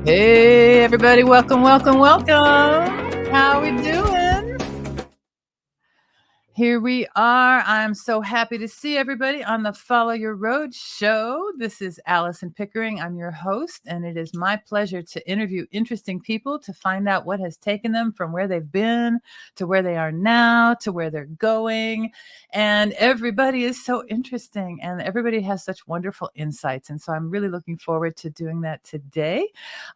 Hey, everybody. Welcome, welcome, welcome. How we doing? Here we are. I'm so happy to see everybody on the Follow Your Road show. This is Alison Pickering. I'm your host, and it is my pleasure to interview interesting people to find out what has taken them from where they've been to where they are now to where they're going. And everybody is so interesting, and everybody has such wonderful insights. And so I'm really looking forward to doing that today.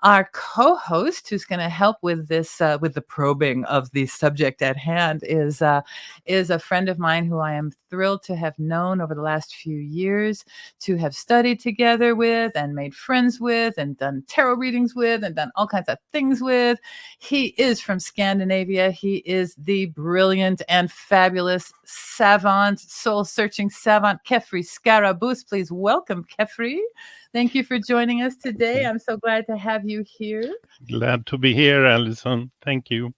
Our co-host, who's going to help with this, with the probing of the subject at hand, is a friend of mine who I am thrilled to have known over the last few years, to have studied together with and made friends with and done tarot readings with and done all kinds of things with. He is from Scandinavia. He is the brilliant and fabulous savant, soul-searching savant, Kefri Skarabus. Please welcome Kefri. Thank you for joining us today. I'm so glad to have you here. Glad to be here, Alison. Thank you.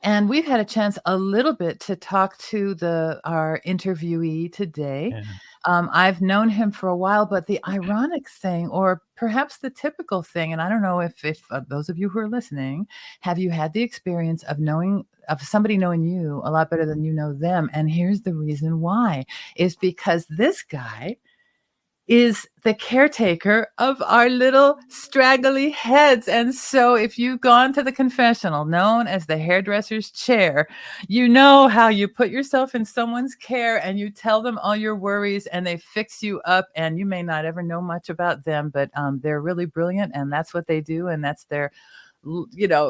And we've had a chance a little bit to talk to our interviewee today. Yeah. I've known him for a while, but the ironic thing, or perhaps the typical thing, and I don't know if those of you who are listening, have you had the experience of somebody knowing you a lot better than you know them? And here's the reason why, is because this guy is the caretaker of our little straggly heads. And so if you've gone to the confessional known as the hairdresser's chair, you know how you put yourself in someone's care and you tell them all your worries and they fix you up. And you may not ever know much about them, but they're really brilliant, and that's what they do. And that's their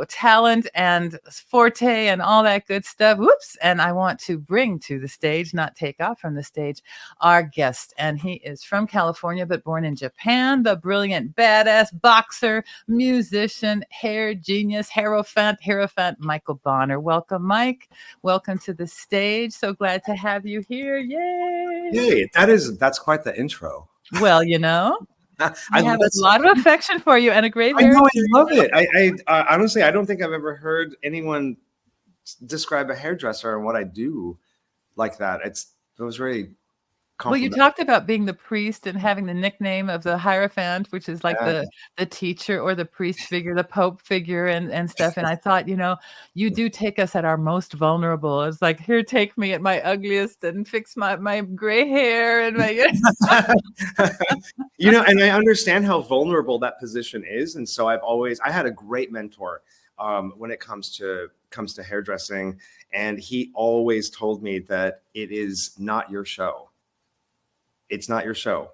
talent and forte and all that good stuff. Whoops. And I want to bring to the stage, not take off from the stage, our guest. And he is from California, but born in Japan, the brilliant, badass boxer, musician, hair genius, Heirophant, Michael Bonner. Welcome, Mike. Welcome to the stage. So glad to have you here. Yay. Yay. That's quite the intro. Well, I have a lot of affection for you and a great hair. I know, I love it. I honestly, I don't think I've ever heard anyone describe a hairdresser and what I do like that. It was very complimentary. Well, you talked about being the priest and having the nickname of the Heirophant, which is like the teacher or the priest figure, the Pope figure and stuff. And I thought, you do take us at our most vulnerable. It's like, here, take me at my ugliest and fix my gray hair and my and I understand how vulnerable that position is. And so I had a great mentor when it comes to hairdressing, and he always told me that it is not your show. It's not your show.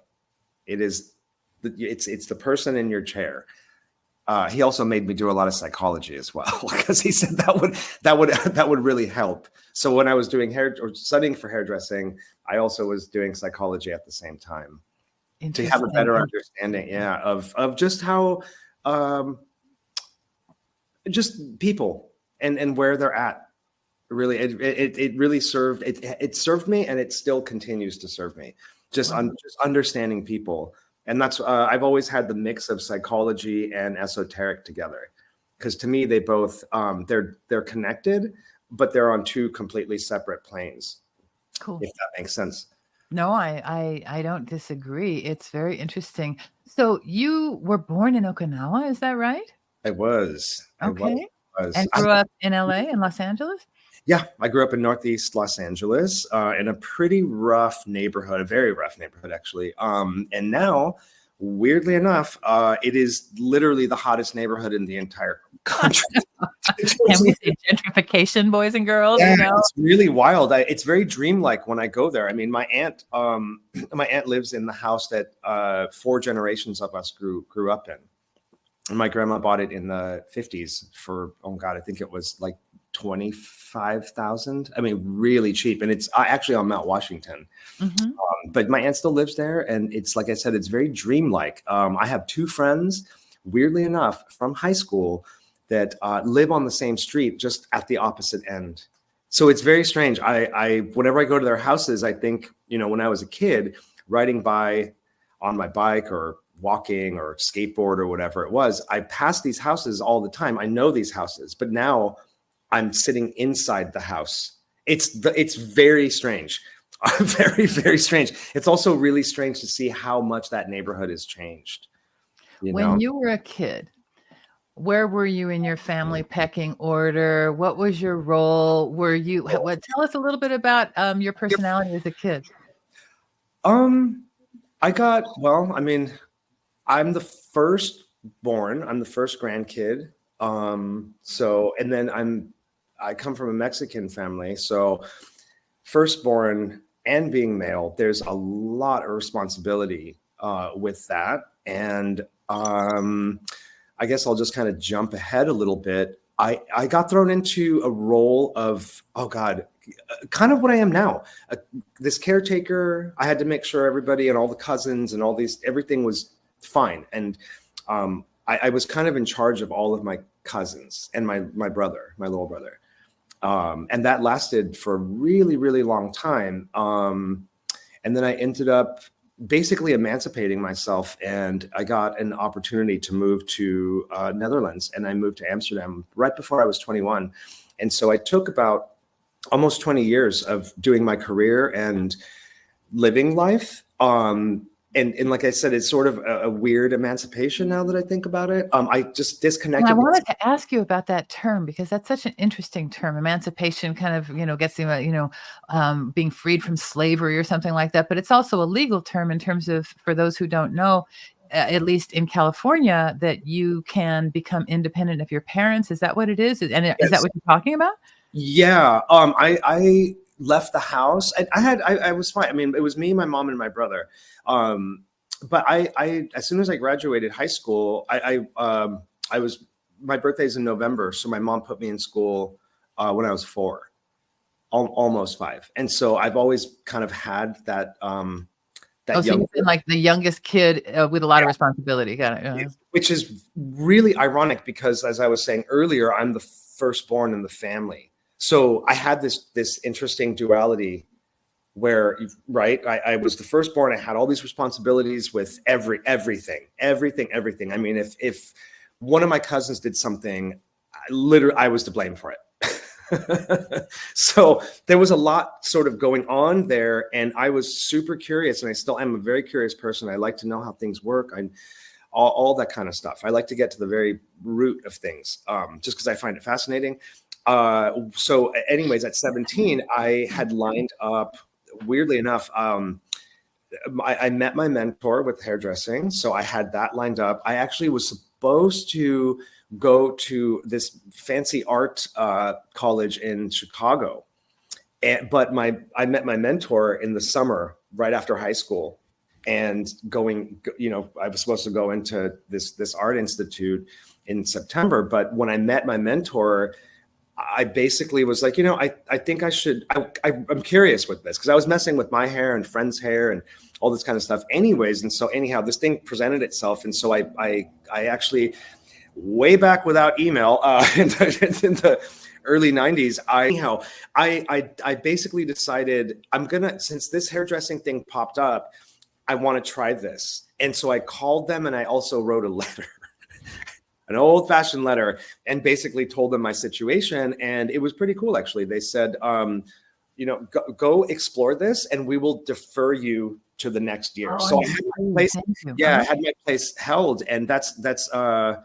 It's the person in your chair. He also made me do a lot of psychology as well, because he said that would really help. So when I was doing hair or studying for hairdressing, I also was doing psychology at the same time to have a better understanding, of just how just people and where they're at. Really, it really served. It served me, and it still continues to serve me. Just understanding people. And that's, I've always had the mix of psychology and esoteric together, because to me, they both, they're connected, but they're on two completely separate planes. Cool. If that makes sense. No, I don't disagree. It's very interesting. So you were born in Okinawa, is that right? I was. Okay. And grew up in LA and Los Angeles? Yeah, I grew up in Northeast Los Angeles in a pretty rough neighborhood, a very rough neighborhood, actually. And now, weirdly enough, it is literally the hottest neighborhood in the entire country. Can we say gentrification, boys and girls? Yeah, it's really wild. It's very dreamlike when I go there. I mean, my aunt lives in the house that 4 generations of us grew up in. And my grandma bought it in the 50s for, I think it was like $25,000. I mean, really cheap. And it's actually on Mount Washington. Mm-hmm. But my aunt still lives there. And it's, like I said, it's very dreamlike. I have 2 friends, weirdly enough, from high school that live on the same street, just at the opposite end. So it's very strange. I whenever I go to their houses, I think, when I was a kid, riding by on my bike or walking or skateboard or whatever it was, I pass these houses all the time. I know these houses, but now I'm sitting inside the house. It's very strange. Very, very strange. It's also really strange to see how much that neighborhood has changed. When you were a kid, where were you in your family pecking order? What was your role? Were you, tell us a little bit about your personality as a kid. Well, I mean, I'm the firstborn. I'm the first grandkid. So, and then I come from a Mexican family. So firstborn and being male, there's a lot of responsibility with that. And I guess I'll just kind of jump ahead a little bit. I got thrown into a role of, oh God, kind of what I am now. This caretaker. I had to make sure everybody and all the cousins and everything was fine. And I was kind of in charge of all of my cousins and my little brother. And that lasted for a really, really long time. And then I ended up basically emancipating myself, and I got an opportunity to move to Netherlands, and I moved to Amsterdam right before I was 21. And so I took about almost 20 years of doing my career and living life. And like I said, it's sort of a weird emancipation now that I think about it. I just disconnected. And I wanted to ask you about that term, because that's such an interesting term. Emancipation kind of, gets you, being freed from slavery or something like that. But it's also a legal term in terms of, for those who don't know, at least in California, that you can become independent of your parents. Is that what it is? And is that what you're talking about? Yeah. I left the house. I was fine. I mean, it was me, my mom, and my brother. But I as soon as I graduated high school, my birthday's in November, so my mom put me in school when I was 4, almost 5, and so I've always kind of had that. So you've been like the youngest kid with a lot of responsibility, which is really ironic because, as I was saying earlier, I'm the firstborn in the family. So I had this interesting duality where, right, I was the firstborn. I had all these responsibilities with everything. I mean, if one of my cousins did something, I was to blame for it. So there was a lot sort of going on there, and I was super curious, and I still am a very curious person. I like to know how things work. All that kind of stuff. I like to get to the very root of things, just because I find it fascinating. So anyways, at 17, I had lined up, weirdly enough, I met my mentor with hairdressing. So I had that lined up. I actually was supposed to go to this fancy art college in Chicago. But I met my mentor in the summer, right after high school, and I was supposed to go into this art institute in September. But when I met my mentor, I basically was like, I think I should, I'm curious with this, because I was messing with my hair and friends' hair and all this kind of stuff anyways. And so anyhow, this thing presented itself. And so I actually, way back without email, in the early 90s, I basically decided since this hairdressing thing popped up, I want to try this. And so I called them, and I also wrote a letter. An old-fashioned letter, and basically told them my situation. And it was pretty cool, actually. They said, go explore this, and we will defer you to the next year. So I had my place, I had my place held, and that's I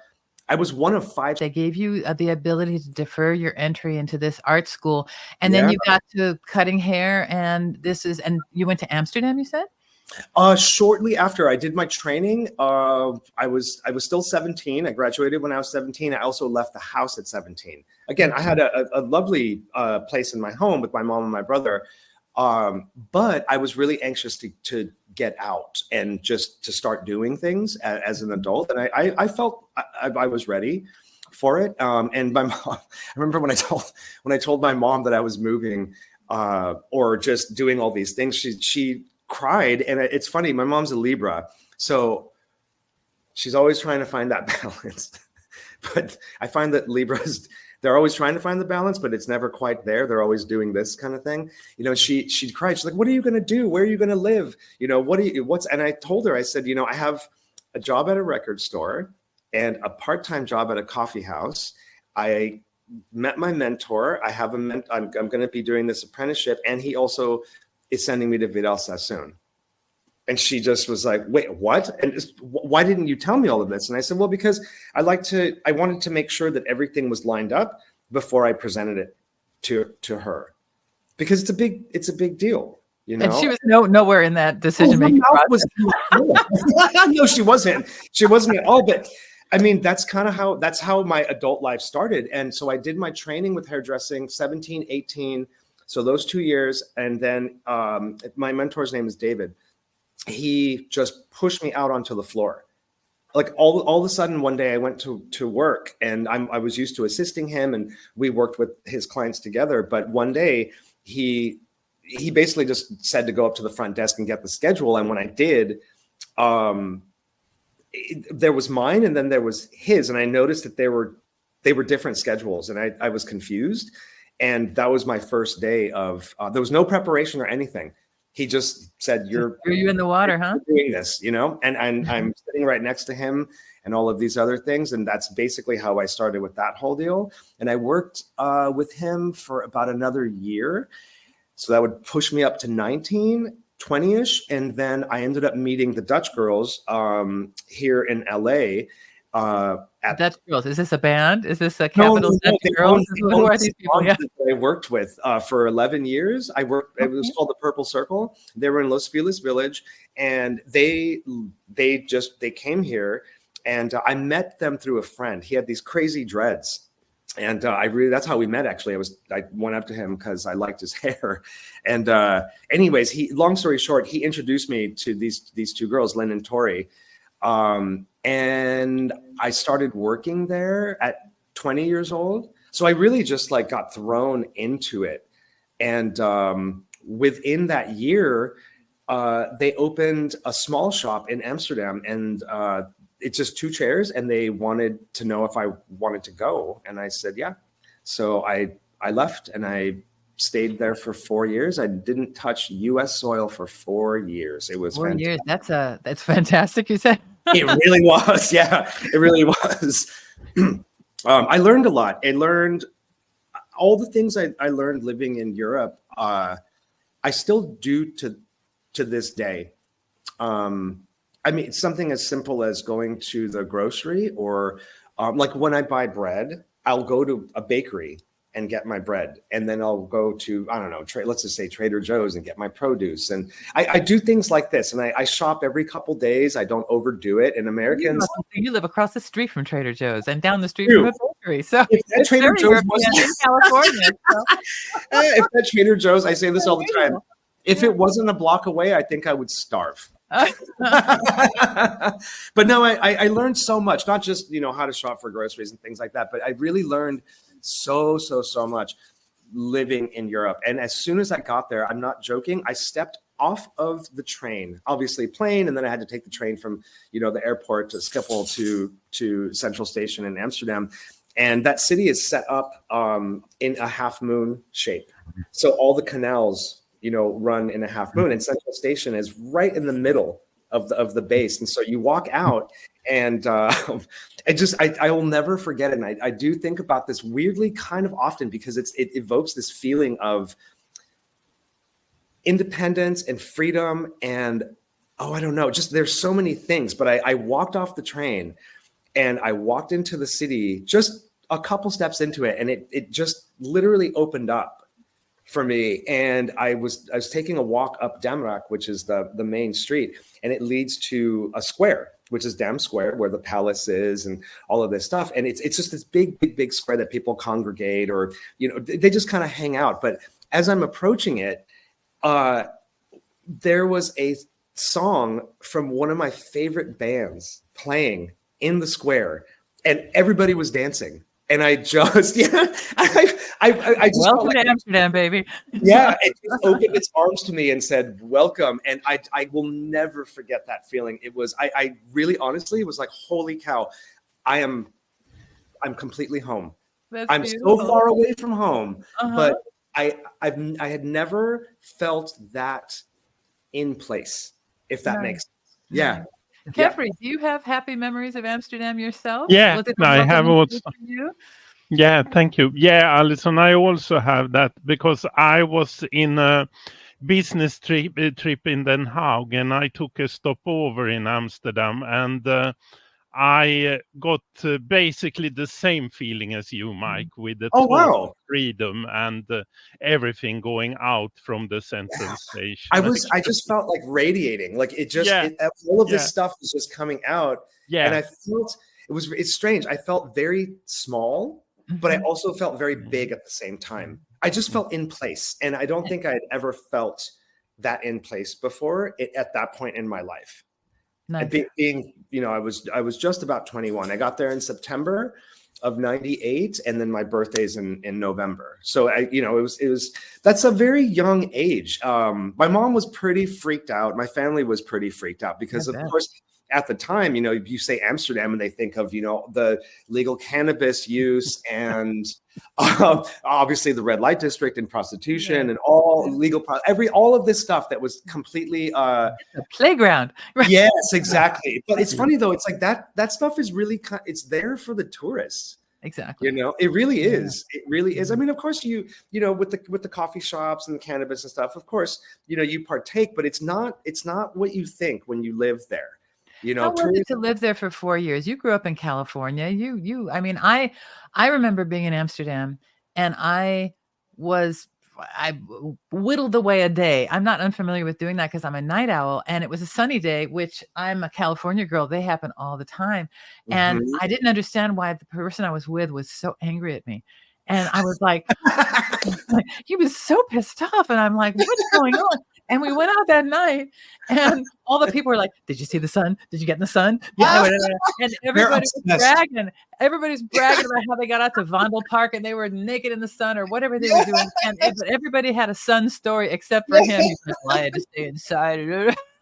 was one of 5. They gave you the ability to defer your entry into this art school, and then you got to cutting hair, and you went to Amsterdam, you said? Shortly after I did my training, I was still 17. I graduated when I was 17. I also left the house at 17. Again, I had a lovely place in my home with my mom and my brother, but I was really anxious to get out and just to start doing things as an adult. And I felt I was ready for it. And my mom, I remember when I told my mom that I was moving or just doing all these things, she cried. And it's funny, my mom's a Libra, so she's always trying to find that balance. But I find that Libras, they're always trying to find the balance, but it's never quite there. They're always doing this kind of thing. She cried. She's like, "What are you going to do? Where are you going to live? And I told her, I said, I have a job at a record store and a part-time job at a coffee house. I met my mentor. I'm going to be doing this apprenticeship, and he also is sending me to Vidal Sassoon." And she just was like, wait, what? And why didn't you tell me all of this? And I said, well, because I wanted to make sure that everything was lined up before I presented it to her, because it's a big deal, you know. And she was nowhere in that decision making process. No, she wasn't. She wasn't at all. But I mean, that's how my adult life started. And so I did my training with hairdressing, 17, 18. So those 2 years. And then my mentor's name is David. He just pushed me out onto the floor. Like all of a sudden, one day I went to work, and I was used to assisting him, and we worked with his clients together. But one day he basically just said to go up to the front desk and get the schedule. And when I did, there was mine, and then there was his, and I noticed that they were different schedules, and I was confused. And that was my first day of. There was no preparation or anything. He just said, "You're in the water, huh? Doing this, you know." And I'm sitting right next to him, and all of these other things, and that's basically how I started with that whole deal. And I worked with him for about another year, so that would push me up to 19, 20-ish, and then I ended up meeting the Dutch girls here in LA. Dutch Girls. Is this a band? Is this a capital Dutch Girls? Who are these people? Yeah. I worked with for 11 years. It was called the Purple Circle. They were in Los Feliz Village, and they came here, and I met them through a friend. He had these crazy dreads, and that's how we met. Actually, I went up to him because I liked his hair, and anyways, long story short, he introduced me to these two girls, Lynn and Tori. And I started working there at 20 years old. So I really just got thrown into it. And within that year, they opened a small shop in Amsterdam, and it's just 2 chairs, and they wanted to know if I wanted to go. And I said, yeah. So I left, and I stayed there for 4 years. I didn't touch US soil for 4 years. It was 4 years. That's fantastic. You said. It really was. Yeah, it really was. I learned a lot. I learned all the things I learned living in Europe. I still do to this day. I mean, it's something as simple as going to the grocery, or like when I buy bread, I'll go to a bakery and get my bread, and then I'll go to, I don't know, let's just say Trader Joe's and get my produce. And I do things like this, and I shop every couple days. I don't overdo it. And Americans, you live across the street from Trader Joe's and down the street from a bakery. So if that Trader Joe's wasn't in California, if that Trader Joe's, I say this all the time, if it wasn't a block away, I think I would starve. But no, I learned so much, not just, how to shop for groceries and things like that, but I really learned so much living in Europe. And as soon as I got there, I'm not joking, I stepped off of the train, obviously plane, and then I had to take the train from, the airport to Schiphol to Central Station in Amsterdam. And that city is set up in a half moon shape. So all the canals, run in a half moon, and Central Station is right in the middle of the base. And so you walk out, and I will never forget it. And I do think about this weirdly kind of often, because it evokes this feeling of independence and freedom. And, I don't know, just there's so many things. But I walked off the train, and I walked into the city just a couple steps into it, and it just literally opened up for me. And I was taking a walk up Damrak, which is the main street, and it leads to a square, which is Dam Square, where the palace is and all of this stuff. And it's just this big square that people congregate, or, they just kind of hang out. But as I'm approaching it, there was a song from one of my favorite bands playing in the square, and everybody was dancing. And I just, I just welcome to Amsterdam, baby. Yeah, it just opened its arms to me and said, welcome. And I will never forget that feeling. It was, I really, honestly, it was like, holy cow, I'm completely home. I'm beautiful. So far away from home, but I had never felt that in place, if that makes sense. Yeah. Jeffrey, do you have happy memories of Amsterdam yourself? Yeah, I have also. Yeah, thank you. Yeah, Alison, I also have that, because I was in a business trip in Den Haag, and I took a stopover in Amsterdam, and I got basically the same feeling as you, Mike, with the Oh, total wow. freedom and everything going out from the central station. I just felt like radiating, like Yeah. all of this Yeah. stuff was just coming out. Yeah. And I felt, it's strange. I felt very small, but I also felt very big at the same time. I just felt in place. And I don't think I had ever felt that in place before at that point in my life. Nice. Being, you know, I was just about 21. I got there in September of 98, and then my birthday's in November. So that's a very young age. My mom was pretty freaked out. My family was pretty freaked out because, of course, at the time, you know, you say Amsterdam and they think of, you know, the legal cannabis use and obviously the red light district and prostitution and all legal, all of this stuff that was completely a playground. Right. Yes, exactly. But it's funny though. It's like that stuff is really, it's there for the tourists. Exactly. You know, it really is. It really is. I mean, of course, you know, with the coffee shops and the cannabis and stuff, of course, you know, you partake, but it's not what you think when you live there. You know, how was it to live there for 4 years? You grew up in California. I mean, I remember being in Amsterdam, and I whittled away a day. I'm not unfamiliar with doing that because I'm a night owl, and it was a sunny day, which I'm a California girl. They happen all the time. And I didn't understand why the person I was with was so angry at me. And I was like, he was so pissed off. And I'm like, what's going on? And we went out that night, and all the people were like, did you see the sun? Did you get in the sun? Yeah. And everybody was bragging. Everybody's bragging about how they got out to Vondel Park and they were naked in the sun or whatever they were doing. But everybody had a sun story except for him. He's like, well, I had to stay inside.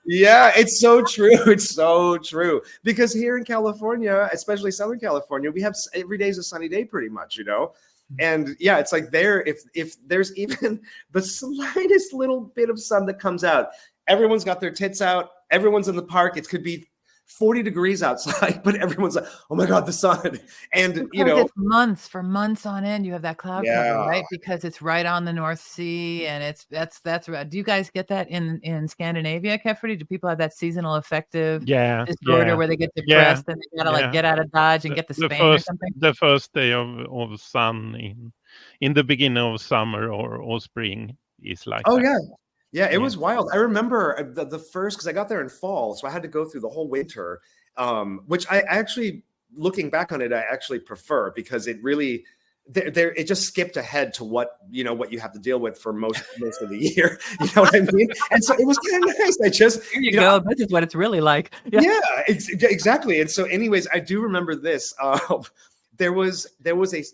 Yeah, it's so true. It's so true. Because here in California, especially Southern California, we have every day is a sunny day pretty much, you know? And yeah, it's like if there's even the slightest little bit of sun that comes out, everyone's got their tits out, everyone's in the park. It could be 40 degrees outside, but everyone's like, oh my God, the sun. And you know, for months on end, you have that cloud cover, right? Because it's right on the North Sea, and that's right. Do you guys get that in Scandinavia, Kefri? Do people have that seasonal affective disorder where they get depressed and they gotta like get out of Dodge and get to Spain or something? The first day of sun in the beginning of summer or spring is like that. Yeah, it was wild. I remember the first, because I got there in fall, so I had to go through the whole winter, which I actually, looking back on it, I actually prefer, because it really, it just skipped ahead to what you have to deal with for most of the year. You know what I mean? And so it was kind of nice. I just, here you go. This is what it's really like. Yeah, exactly. And so, anyways, I do remember this. There was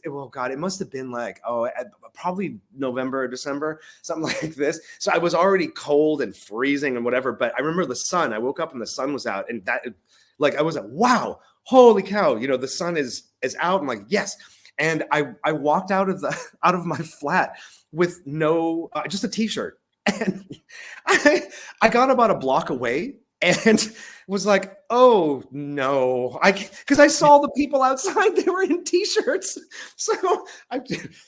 oh God, it must have been like, probably November or December, something like this. So I was already cold and freezing and whatever, but I remember the sun. I woke up and the sun was out, and that, like, I was like, wow, holy cow, you know, the sun is out. I'm like, yes. And I walked out of my flat with no, just a t-shirt. And I got about a block away and was like, oh no, because I saw the people outside, they were in t-shirts. So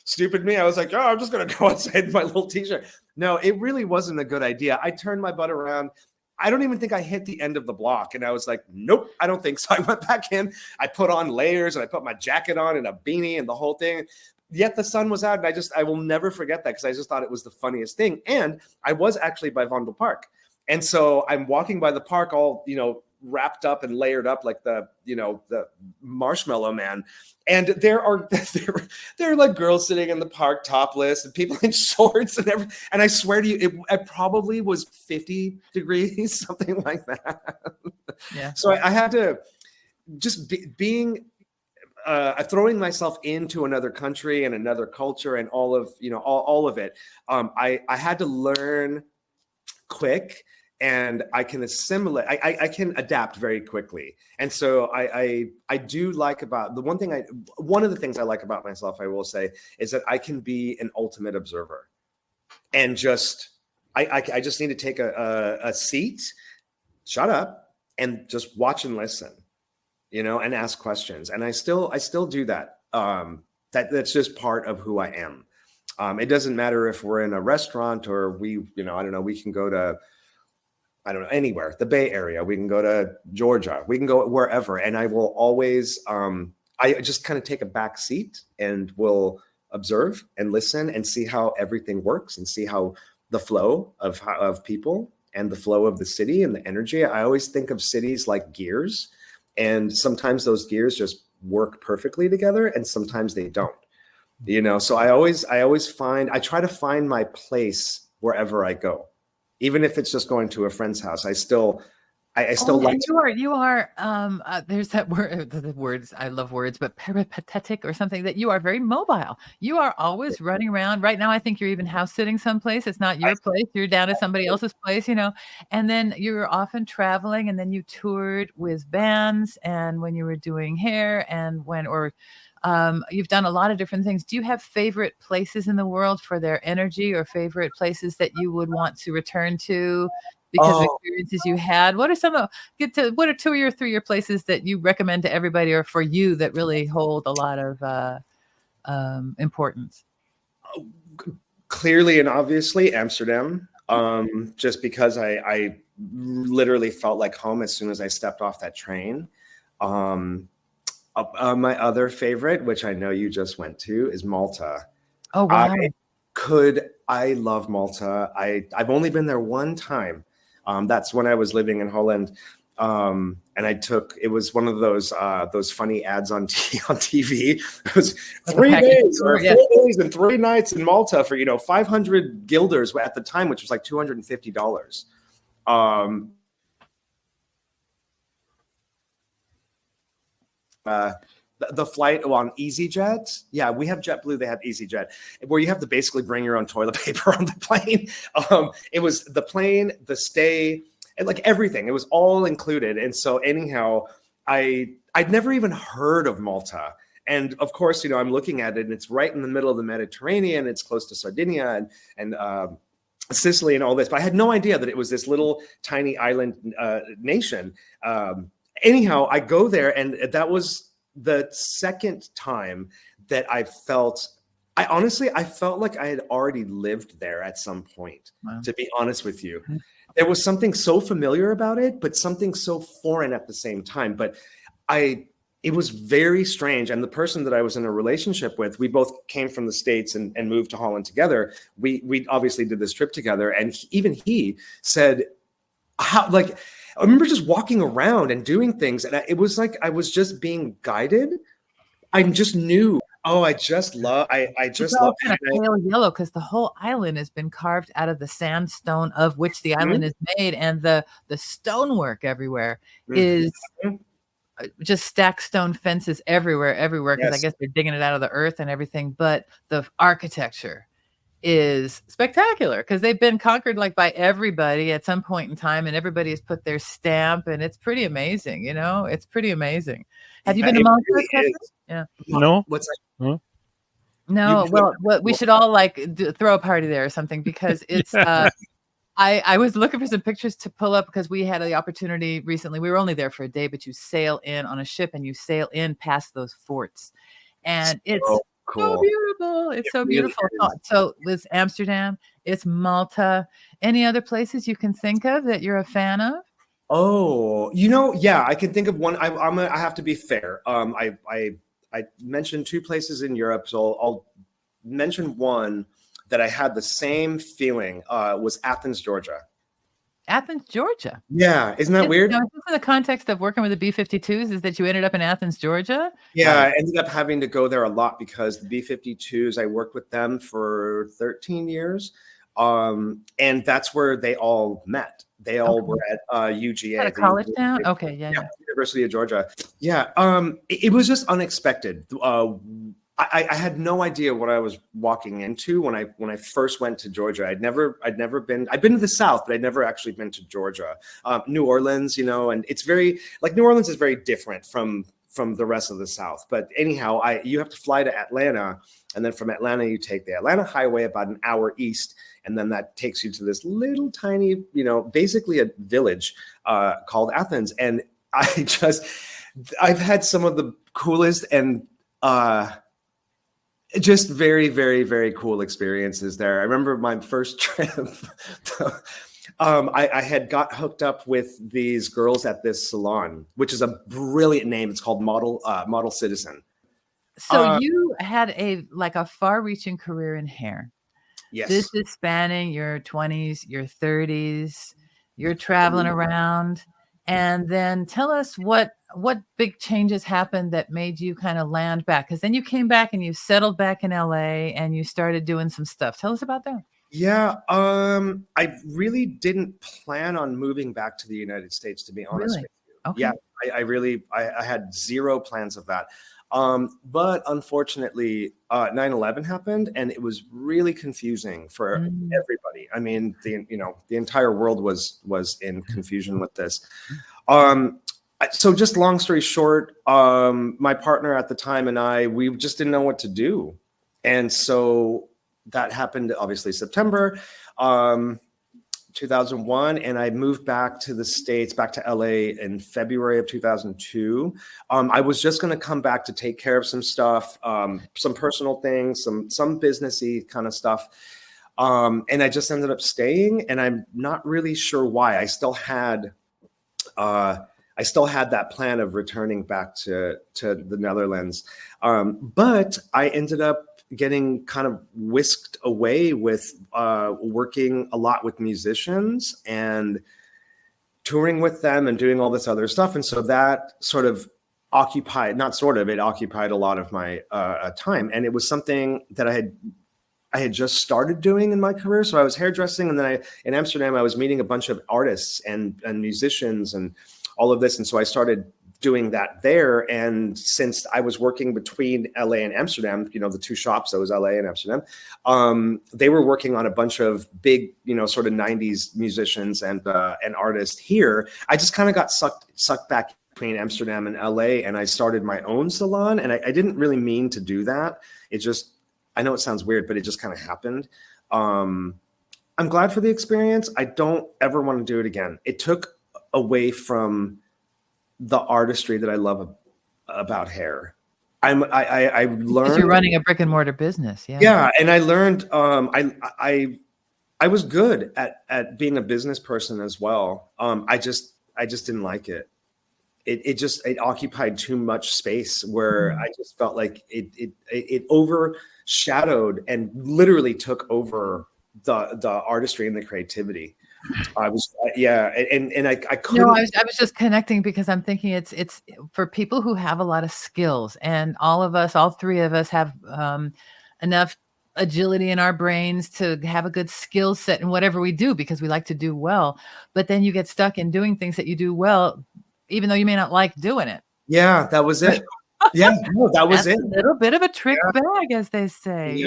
stupid me, I was like, oh, I'm just gonna go outside in my little t-shirt. No, it really wasn't a good idea. I turned my butt around. I don't even think I hit the end of the block. And I was like, nope, I don't think so. I went back in, I put on layers, and I put my jacket on and a beanie and the whole thing. Yet the sun was out, and I will never forget that, because I just thought it was the funniest thing. And I was actually by Vondel Park. And so I'm walking by the park all, you know, wrapped up and layered up like the marshmallow man. And there are like girls sitting in the park topless and people in shorts and everything. And I swear to you, it probably was 50 degrees, something like that. Yeah. So I had to just throwing myself into another country and another culture and all of it. I had to learn quick, and I can assimilate. I can adapt very quickly. And so I do like about one of the things I like about myself, I will say, is that I can be an ultimate observer, and I just need to take a seat, shut up, and just watch and listen, you know, and ask questions. And I still do that. That's just part of who I am. It doesn't matter if we're in a restaurant or we, you know, I don't know, we can go to, I don't know, anywhere, the Bay Area, we can go to Georgia, we can go wherever. And I will always, I just kind of take a back seat and will observe and listen and see how everything works and see how the flow of people and the flow of the city and the energy. I always think of cities like gears, and sometimes those gears just work perfectly together and sometimes they don't, you know? So I try to find my place wherever I go, even if it's just going to a friend's house. I still like you are there's that word, the words, I love words, but peripatetic or something, that you are very mobile. You are always running around. Right now I think you're even house sitting someplace. It's not your place, you're down at somebody else's place, you know. And then you're often traveling, and then you toured with bands, and when you were doing hair, and you've done a lot of different things. Do you have favorite places in the world for their energy, or favorite places that you would want to return to because of experiences you had? What are what are 2 or 3 places that you recommend to everybody, or for you, that really hold a lot of importance? Clearly and obviously Amsterdam, just because I literally felt like home as soon as I stepped off that train. My other favorite, which I know you just went to, is Malta. Oh, wow. I love Malta. I've only been there one time. That's when I was living in Holland. And it was one of those funny ads on TV. It was 3 days or 4 days and 3 nights in Malta for, 500 guilders at the time, which was like $250. The flight on EasyJet. Yeah, we have JetBlue, they have EasyJet, where you have to basically bring your own toilet paper on the plane. It was the plane, the stay, and like everything. It was all included. And so anyhow, I'd never even heard of Malta. And of course, I'm looking at it, and it's right in the middle of the Mediterranean. It's close to Sardinia and Sicily and all this. But I had no idea that it was this little tiny island nation. Anyhow, I go there, and that was the second time that I felt like I had already lived there at some point. Wow. To be honest with you, there was something so familiar about it, but something so foreign at the same time. But it was very strange. And the person that I was in a relationship with, we both came from the States and moved to Holland together. We obviously did this trip together. And even he said, I remember just walking around and doing things, and it was like I was just being guided. I just knew. Oh, I just love. I just love kind of pale yellow, because the whole island has been carved out of the sandstone of which the island is made, and the stonework everywhere is just stacked stone fences everywhere. Because I guess they're digging it out of the earth and everything. But the architecture is spectacular, because they've been conquered by everybody at some point in time, and everybody has put their stamp, and it's pretty amazing. It's pretty amazing. Have you been to Malta? Yeah. No. What's that? No. Well, we should all throw a party there or something, because it's. I was looking for some pictures to pull up, because we had the opportunity recently. We were only there for a day, but you sail in on a ship, and you sail in past those forts, and it's. Cool. So beautiful. It's so beautiful. So it's Amsterdam, it's Malta. Any other places you can think of that you're a fan of? Oh, yeah, I can think of one. I have to be fair. I mentioned 2 places in Europe, so I'll mention one that I had the same feeling. Was Athens, Georgia. Athens, Georgia. Yeah, isn't that weird? Is this in the context of working with the B-52s, is that you ended up in Athens, Georgia? Yeah, I ended up having to go there a lot, because the B-52s, I worked with them for 13 years. And that's where they all met. They all were at UGA. At a college town? Okay, yeah. University of Georgia. Yeah, it was just unexpected. I had no idea what I was walking into when I first went to Georgia. I'd never been. I'd been to the South, but I'd never actually been to Georgia. New Orleans, and it's very New Orleans is very different from the rest of the South. But anyhow, you have to fly to Atlanta, and then from Atlanta you take the Atlanta Highway about an hour east, and then that takes you to this little tiny, basically a village called Athens. And I've had some of the coolest and Just very, very, very cool experiences there. I remember my first trip. I had got hooked up with these girls at this salon, which is a brilliant name. It's called Model Citizen. So you had a far-reaching career in hair. Yes. This is spanning your 20s, your 30s. You're traveling around. And then tell us what big changes happened that made you kind of land back? Because then you came back and you settled back in LA and you started doing some stuff. Tell us about that. Yeah, I really didn't plan on moving back to the United States, to be honest with you. Okay. Yeah, I had zero plans of that. But unfortunately, 9/11 happened, and it was really confusing for everybody. I mean, the entire world was in confusion with this. So just long story short, my partner at the time and we just didn't know what to do. And so that happened, obviously, September 2001, and I moved back to the States, back to LA in February of 2002. I was just going to come back to take care of some stuff, some personal things, some businessy kind of stuff. And I just ended up staying, and I'm not really sure why. I still had that plan of returning back to the Netherlands. But I ended up getting kind of whisked away with working a lot with musicians and touring with them and doing all this other stuff. And so that sort of occupied a lot of my time. And it was something that I had just started doing in my career. So I was hairdressing, and then in Amsterdam, I was meeting a bunch of artists and musicians and all of this. And so I started doing that there. And since I was working between LA and Amsterdam, the two shops, that was LA and Amsterdam, they were working on a bunch of big, sort of 90s musicians and artists here. I just kind of got sucked back between Amsterdam and LA, and I started my own salon. And I didn't really mean to do that. It just, I know it sounds weird, but it just kind of happened. I'm glad for the experience. I don't ever want to do it again. It took away from the artistry that I love about hair. I learned, because you're running a brick and mortar business. Yeah. Yeah. And I learned, I was good at being a business person as well. I just didn't like it. It occupied too much space where I just felt like it overshadowed and literally took over the artistry and the creativity. I couldn't. No, I was just connecting because I'm thinking it's for people who have a lot of skills, and all three of us have enough agility in our brains to have a good skill set in whatever we do, because we like to do well. But then you get stuck in doing things that you do well, even though you may not like doing it. Yeah, that was it. Yeah, no, that was it. A little bit of a trick bag, as they say,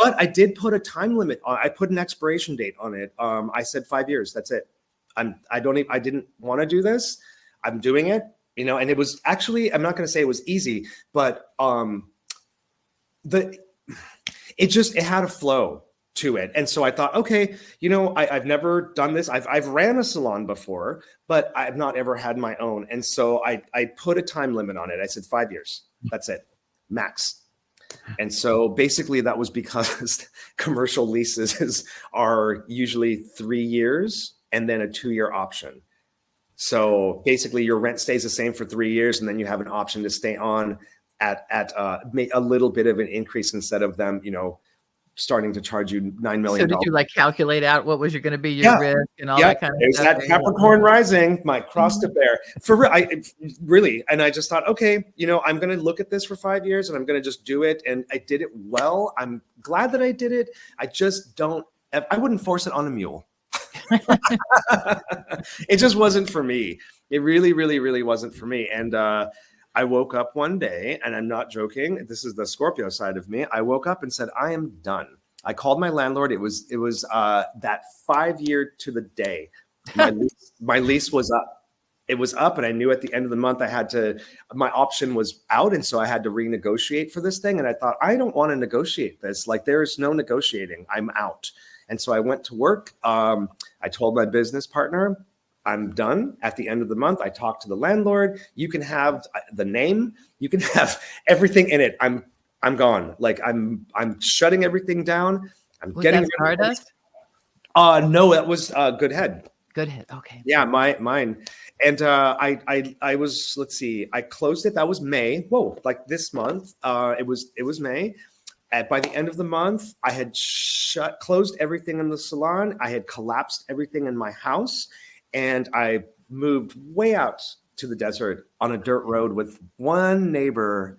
But I did put a time limit on. I put an expiration date on it. I said 5 years. That's it. I didn't want to do this. I'm doing it. And it was actually, I'm not going to say it was easy, but it had a flow to it. And so I thought, okay, I've never done this. I've ran a salon before, but I've not ever had my own. And so I put a time limit on it. I said 5 years. That's it, max. And so basically that was because commercial leases are usually 3 years and then a 2-year option. So basically your rent stays the same for 3 years, and then you have an option to stay on at a little bit of an increase instead of them, starting to charge you $9 million. So did you calculate out what was going to be your risk and all that kind of stuff? There's that Capricorn rising, my cross to bear. For real, and I just thought, okay, I'm going to look at this for 5 years and I'm going to just do it. And I did it well. I'm glad that I did it. I wouldn't force it on a mule. It just wasn't for me. It really, really, really wasn't for me. And I woke up one day, and I'm not joking, this is the Scorpio side of me. I woke up and said, I am done. I called my landlord. It was that 5 year to the day. My lease was up. It was up, and I knew at the end of the month my option was out. And so I had to renegotiate for this thing. And I thought, I don't want to negotiate this. There is no negotiating. I'm out. And so I went to work. I told my business partner, I'm done. At the end of the month, I talked to the landlord. You can have the name. You can have everything in it. I'm gone. Like I'm shutting everything down. I'm Was getting that Stardust? no, that was Good Head. Good Head. Okay. Yeah, mine. And I was, let's see, I closed it. That was May. Whoa, like this month. It was May. By the end of the month, I had closed everything in the salon. I had collapsed everything in my house, and I moved way out to the desert on a dirt road with one neighbor.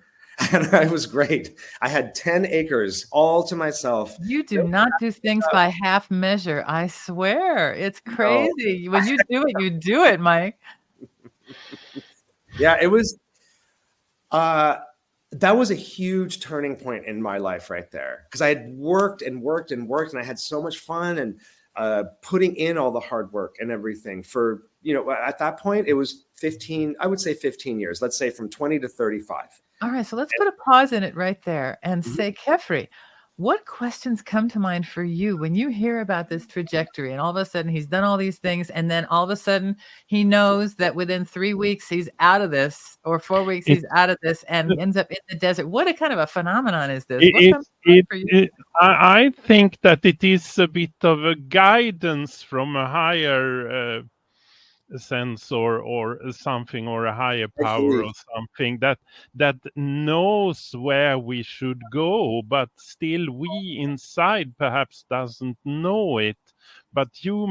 And it was great. I had 10 acres all to myself. You do not do things by half measure. I swear. It's crazy. No. When you do it, Mike. Yeah, it was, that was a huge turning point in my life right there. Because I had worked and worked and worked, and I had so much fun and putting in all the hard work and everything for, at that point, it was 15, I would say 15 years, let's say from 20 to 35. All right, so let's put a pause in it right there and say, Kefri, what questions come to mind for you when you hear about this trajectory and all of a sudden he's done all these things and then all of a sudden he knows that within 3 weeks he's out of this, or 4 weeks he's out of this and ends up in the desert? What a kind of a phenomenon is this? I think that it is a bit of a guidance from a higher sense or something, or a higher power or something that knows where we should go, but still we inside perhaps doesn't know it. But you,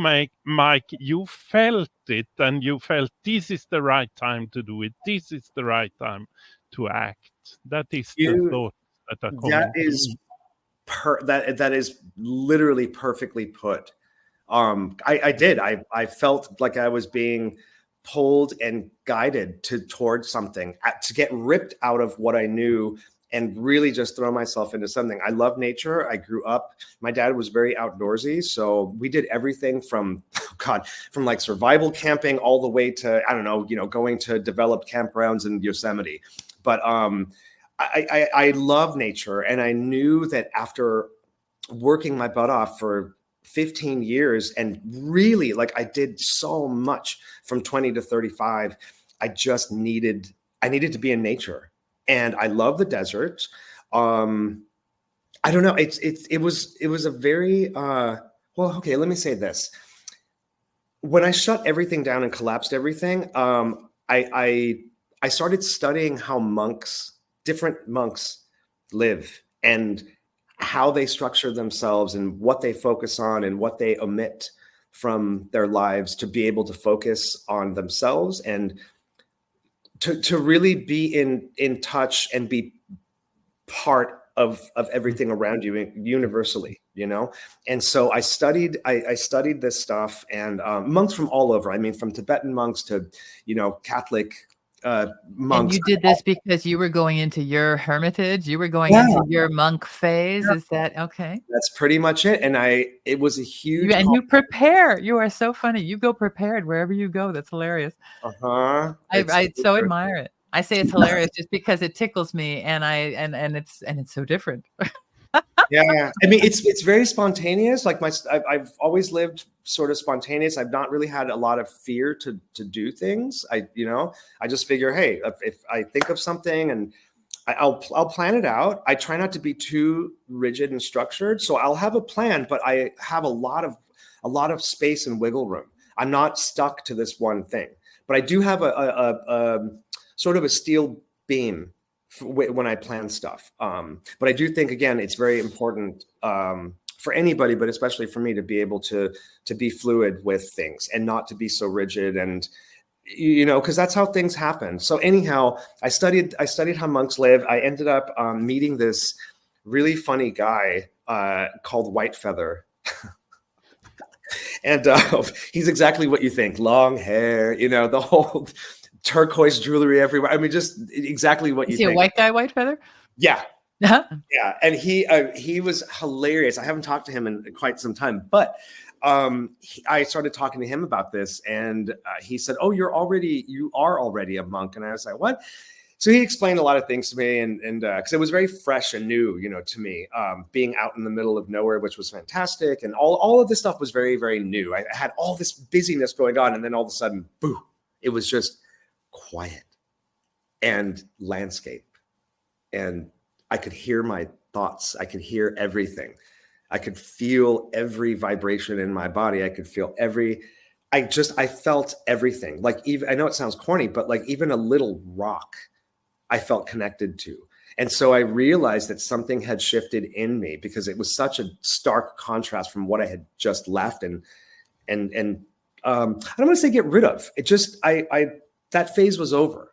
Mike, you felt it, and you felt this is the right time to do it. This is the right time to act. That is the thought that are coming. That is literally perfectly put. I felt like I was being pulled and guided towards something, to get ripped out of what I knew and really just throw myself into something. I love nature. I grew up, my dad was very outdoorsy. So we did everything from like survival camping all the way to, I don't know, going to developed campgrounds in Yosemite. But I love nature. And I knew that after working my butt off for 15 years and really, like, I did so much from 20 to 35, I needed to be in nature. And I love the desert. I don't know. It was a very, well, okay, let me say this. When I shut everything down and collapsed everything, I started studying how different monks live, and how they structure themselves and what they focus on and what they omit from their lives to be able to focus on themselves and to really be in touch and be part of everything around you universally, And so I studied this stuff, and monks from all over. I mean, from Tibetan monks to, Catholic monks. And you did this because you were going into your hermitage, you were going into your monk phase. Yeah. Is that okay? That's pretty much it. And it was a huge. And you prepare. You are so funny. You go prepared wherever you go. That's hilarious. I so admire it. I say it's hilarious just because it tickles me, and it's so different. Yeah, I mean, it's very spontaneous. Like I've always lived sort of spontaneous. I've not really had a lot of fear to do things. I just figure, hey, if I think of something and I'll plan it out. I try not to be too rigid and structured. So I'll have a plan, but I have a lot of space and wiggle room. I'm not stuck to this one thing, but I do have a sort of a steel beam when I plan stuff. But I do think, again, it's very important for anybody, but especially for me, to be able to be fluid with things and not to be so rigid, and because that's how things happen. So anyhow, I studied how monks live. I ended up meeting this really funny guy called White Feather. And he's exactly what you think. Long hair, the whole turquoise jewelry everywhere. I mean, just exactly what you think. Is he a white guy, White Feather? Yeah. Yeah. And he was hilarious. I haven't talked to him in quite some time, but I started talking to him about this, and he said, "Oh, you are already a monk." And I was like, "What?" So he explained a lot of things to me, and because it was very fresh and new, to me, being out in the middle of nowhere, which was fantastic, and all of this stuff was very, very new. I had all this busyness going on, and then all of a sudden, boo! It was just quiet and landscape and I could hear my thoughts. I could hear everything. I could feel every vibration in my body. I could feel I felt everything. Like, even, I know it sounds corny, but like even a little rock I felt connected to. And so I realized that something had shifted in me, because it was such a stark contrast from what I had just left. And I don't want to say get rid of it. Just, that phase was over,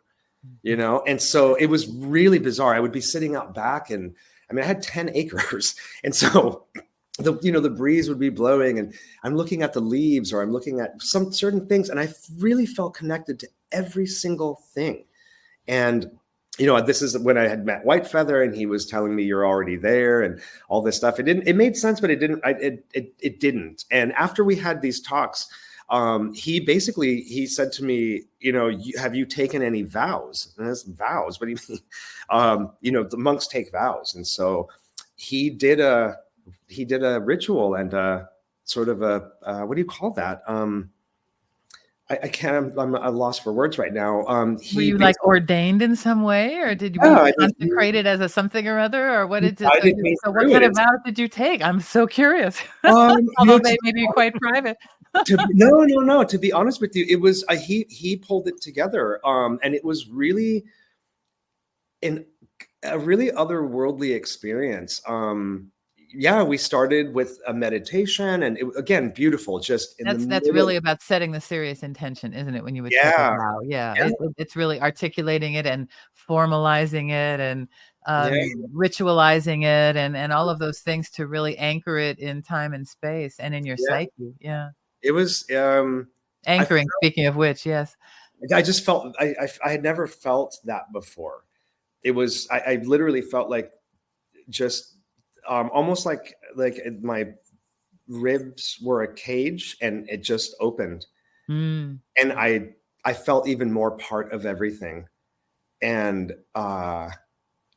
you know? And so it was really bizarre. I would be sitting out back, and I mean, I had 10 acres. And so the breeze would be blowing, and I'm looking at the leaves, or I'm looking at some certain things, and I really felt connected to every single thing. And this is when I had met Whitefeather, and he was telling me, you're already there, and all this stuff. It made sense, but it didn't. And after we had these talks, he said to me, have you taken any vows? And that's vows. What do you mean? The monks take vows. And so he did a ritual, and sort of what do you call that? I can't, I'm lost for words right now. Were you like ordained in some way, or did you consecrate it as a something or other, or what did it? So what kind of vows did you take? I'm so curious. Although they may be quite private. No. To be honest with you, it was he pulled it together, and it was really a really otherworldly experience. We started with a meditation, and again, beautiful. Just that's really about setting the serious intention, isn't it? When you would take a vow, it's really articulating it and formalizing it and ritualizing it and all of those things to really anchor it in time and space and in your psyche. Yeah, it was anchoring. Speaking of which, yes, I just felt I had never felt that before. It was I literally felt like just. Almost like my ribs were a cage, and it just opened, and I felt even more part of everything. And I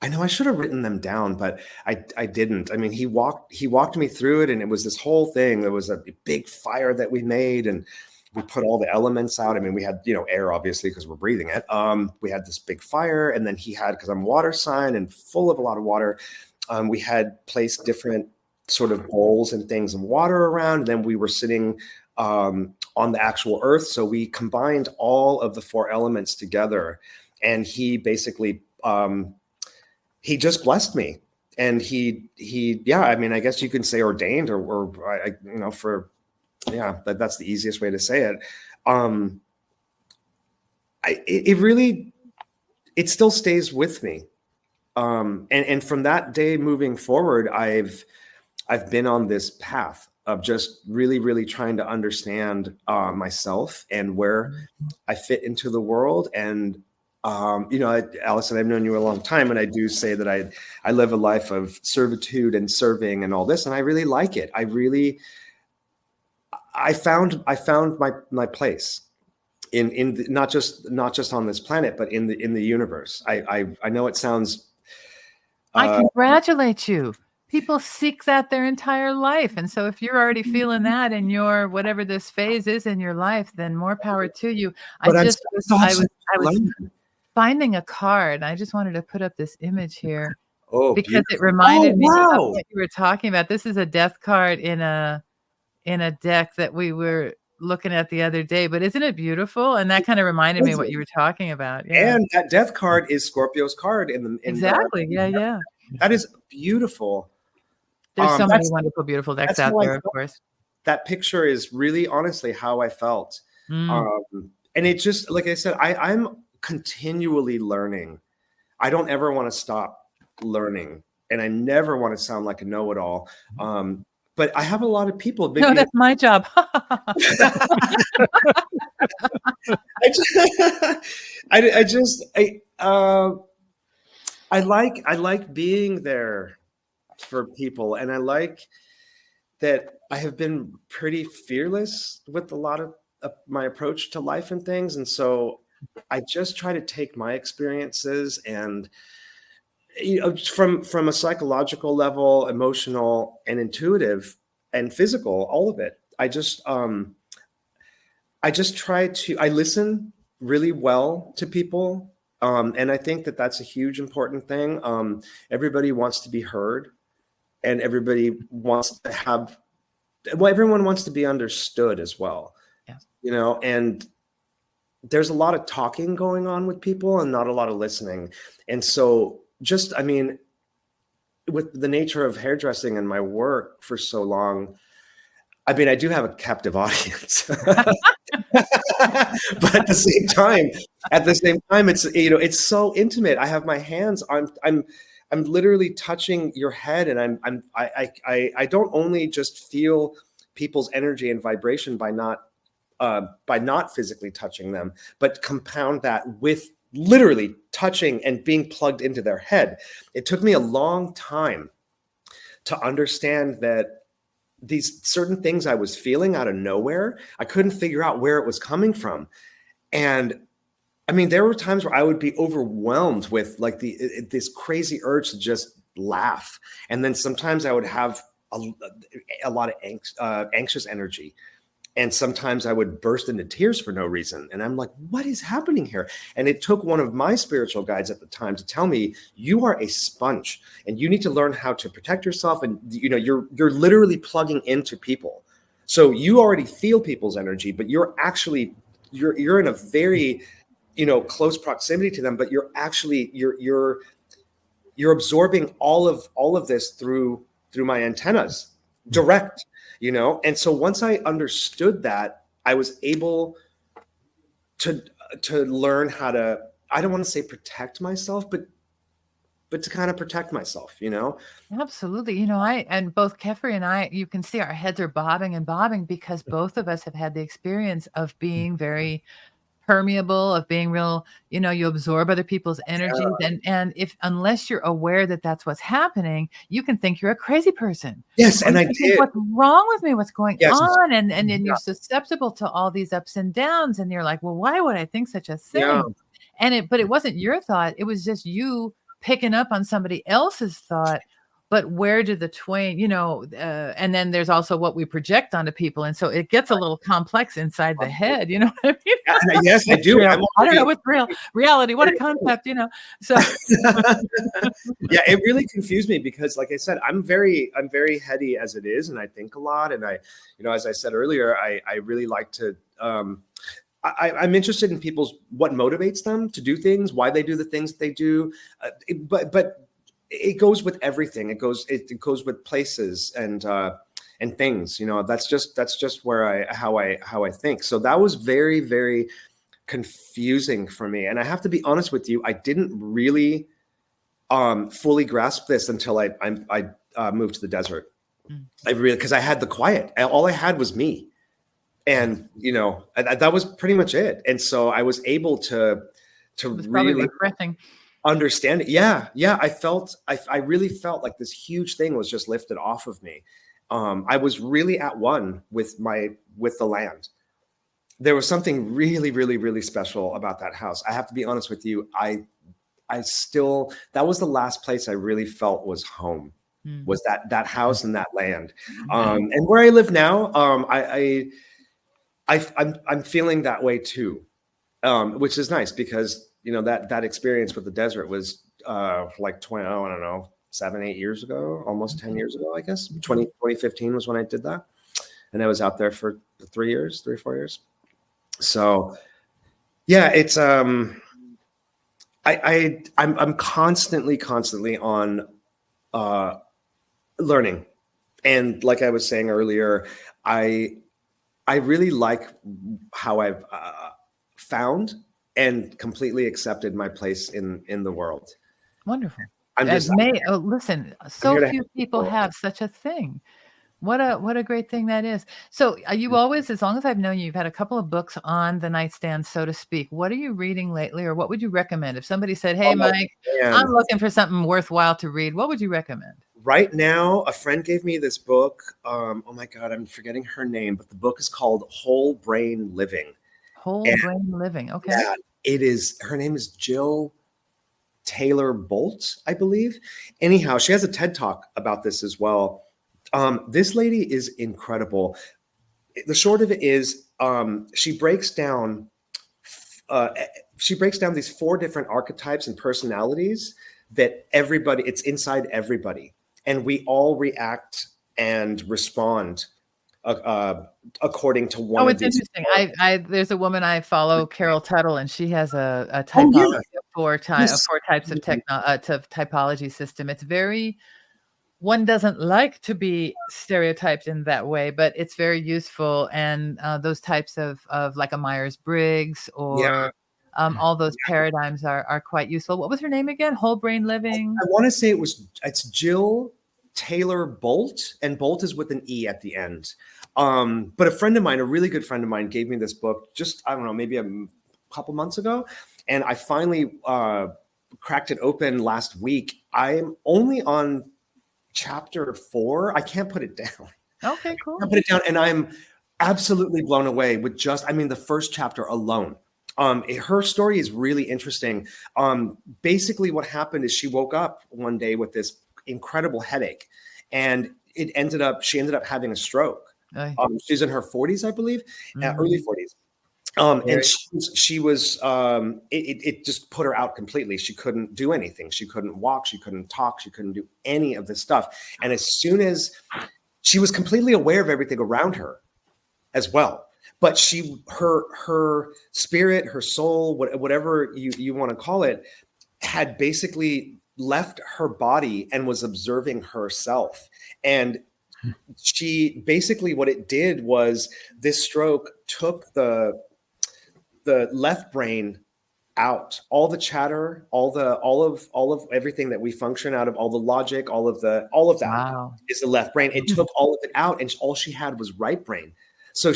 know I should have written them down, but I didn't. I mean, he walked me through it, and it was this whole thing. There was a big fire that we made, and we put all the elements out. I mean, we had air, obviously, because we're breathing it. We had this big fire, and then he had, because I'm water sign and full of a lot of water. We had placed different sort of bowls and things of water around. And then we were sitting on the actual earth. So we combined all of the 4 elements together. And he basically, he just blessed me. And I mean, I guess you can say ordained that's the easiest way to say it. It still stays with me. And from that day moving forward, I've been on this path of just really, really trying to understand myself and where I fit into the world. And Alison, I've known you a long time, and I do say that I live a life of servitude and serving and all this, and I really like it. I found my place in not just on this planet, but in the universe. I know it sounds. I congratulate you. People seek that their entire life. And so if you're already feeling that in your, whatever this phase is in your life, then more power to you. I was finding a card. I just wanted to put up this image here because beautiful. It reminded me of what you were talking about. This is a death card in a deck that we were looking at the other day, but isn't it beautiful? And that kind of reminded me of what you were talking about. Yeah. And that death card is Scorpio's card exactly. Yeah. That is beautiful. There's so many wonderful, beautiful decks out there, of course. That picture is really honestly how I felt. And it just, like I said, I'm continually learning. I don't ever want to stop learning, and I never want to sound like a know-it-all. But I have a lot of people. No, that's my job. I like being there for people, and I like that I have been pretty fearless with a lot of my approach to life and things, and so I just try to take my experiences and. From a psychological level, emotional and intuitive and physical, all of it. I just try to, I listen really well to people. And I think that that's a huge important thing. Everybody wants to be heard, and everybody wants to have, well, everyone wants to be understood as well. Yes. You know, and there's a lot of talking going on with people and not a lot of listening. And so just, I mean, with the nature of hairdressing and my work for so long, I mean, I do have a captive audience, but at the same time, it's, you know, it's so intimate. I have my hands, I'm literally touching your head, and I don't only just feel people's energy and vibration by not physically touching them, but compound that with literally touching and being plugged into their head. It took me a long time to understand that these certain things I was feeling out of nowhere, I couldn't figure out where it was coming from. And I mean, there were times where I would be overwhelmed with like this crazy urge to just laugh. And then sometimes I would have a lot of anxious energy. And sometimes I would burst into tears for no reason. And I'm like, what is happening here? And it took one of my spiritual guides at the time to tell me, you are a sponge and you need to learn how to protect yourself. And, you know, you're literally plugging into people. So you already feel people's energy, but you're actually, you're in a very, you know, close proximity to them, but you're actually, you're absorbing all of this through my antennas, direct. You know, and so once I understood that, I was able to learn how to, I don't want to say protect myself, but to kind of protect myself, you know? Absolutely. You know, and both Kefri and I, you can see our heads are bobbing and bobbing because both of us have had the experience of being very permeable, of being real, you know, you absorb other people's energies. And if, unless you're aware that that's what's happening, you can think you're a crazy person. Yes. Or And you I can think, did. what's wrong with me? What's going Yes. on? And then Yeah. you're susceptible to all these ups and downs. And you're like, well, why would I think such a Yeah. thing? But it wasn't your thought. It was just you picking up on somebody else's thought. But where do the twain, you know, and then there's also what we project onto people. And so it gets a little complex inside the head, you know what I mean? Yes, I do. I don't know what's reality. What a concept, you know? So yeah, it really confused me because, like I said, I'm very heady as it is. And I think a lot. And I, you know, as I said earlier, I really like to, I'm interested in what motivates them to do things, why they do the things they do. But it goes with everything. It goes with places and things, you know. That's just where how I think. So that was very, very confusing for me. And I have to be honest with you, I didn't really fully grasp this until I moved to the desert. Because I had the quiet. All I had was me. And, you know, that was pretty much it. And so I was able to really refreshing. Understand it. Yeah. I really felt like this huge thing was just lifted off of me. I was really at one with the land. There was something really, really, really special about that house. I have to be honest with you. That was the last place I really felt was home, was that house and that land. And where I live now, I'm feeling that way too, which is nice because, you know, that experience with the desert was like 7, 8 years ago, almost 10 years ago, I guess. 2015 was when I did that. And I was out there for 3 or 4 years. So yeah, it's I'm constantly on learning. And like I was saying earlier, I really like how I've found and completely accepted my place in the world. Wonderful. Listen, so few people have such a thing. What a great thing that is. So are you always, as long as I've known you, you've had a couple of books on the nightstand, so to speak. What are you reading lately, or what would you recommend? If somebody said, hey, Mike, I'm looking for something worthwhile to read, what would you recommend? Right now, a friend gave me this book. Oh my God, I'm forgetting her name, but the book is called Whole Brain Living. Brain Living. Okay. Yeah, it is. Her name is Jill Taylor Bolt, I believe. Anyhow, she has a TED Talk about this as well. This lady is incredible. The short of it is, she breaks down she breaks down these 4 different archetypes and personalities that it's inside everybody. And we all react and respond according to one of it's these. interesting. There's a woman I follow, Carol Tuttle, and she has a Oh, typology yeah. of 4 types of typology system. It's very, one doesn't like to be stereotyped in that way, but it's very useful. And those types of like a Myers-Briggs or all those paradigms are quite useful. What was her name again? Whole brain living? I want to say it's Jill Taylor Bolt, and Bolt is with an E at the end. But a friend of mine, a really good friend of mine, gave me this book just, I don't know, maybe a couple months ago. And I finally cracked it open last week. I'm only on chapter 4. I can't put it down. Okay, cool. I put it down, and I'm absolutely blown away with the first chapter alone. Her story is really interesting. Basically what happened is she woke up one day with this incredible headache, and she ended up having a stroke. She's in her 40s, I believe, early 40s. And she was, it just put her out completely. She couldn't do anything. She couldn't walk. She couldn't talk. She couldn't do any of this stuff. And as soon as she was completely aware of everything around her as well, but her spirit, her soul, whatever you want to call it, had basically left her body and was observing herself. And she basically, what it did was, this stroke took the left brain out, all the chatter, all of everything that we function out of, all the logic, all of that is the left brain. It took all of it out, and all she had was right brain. So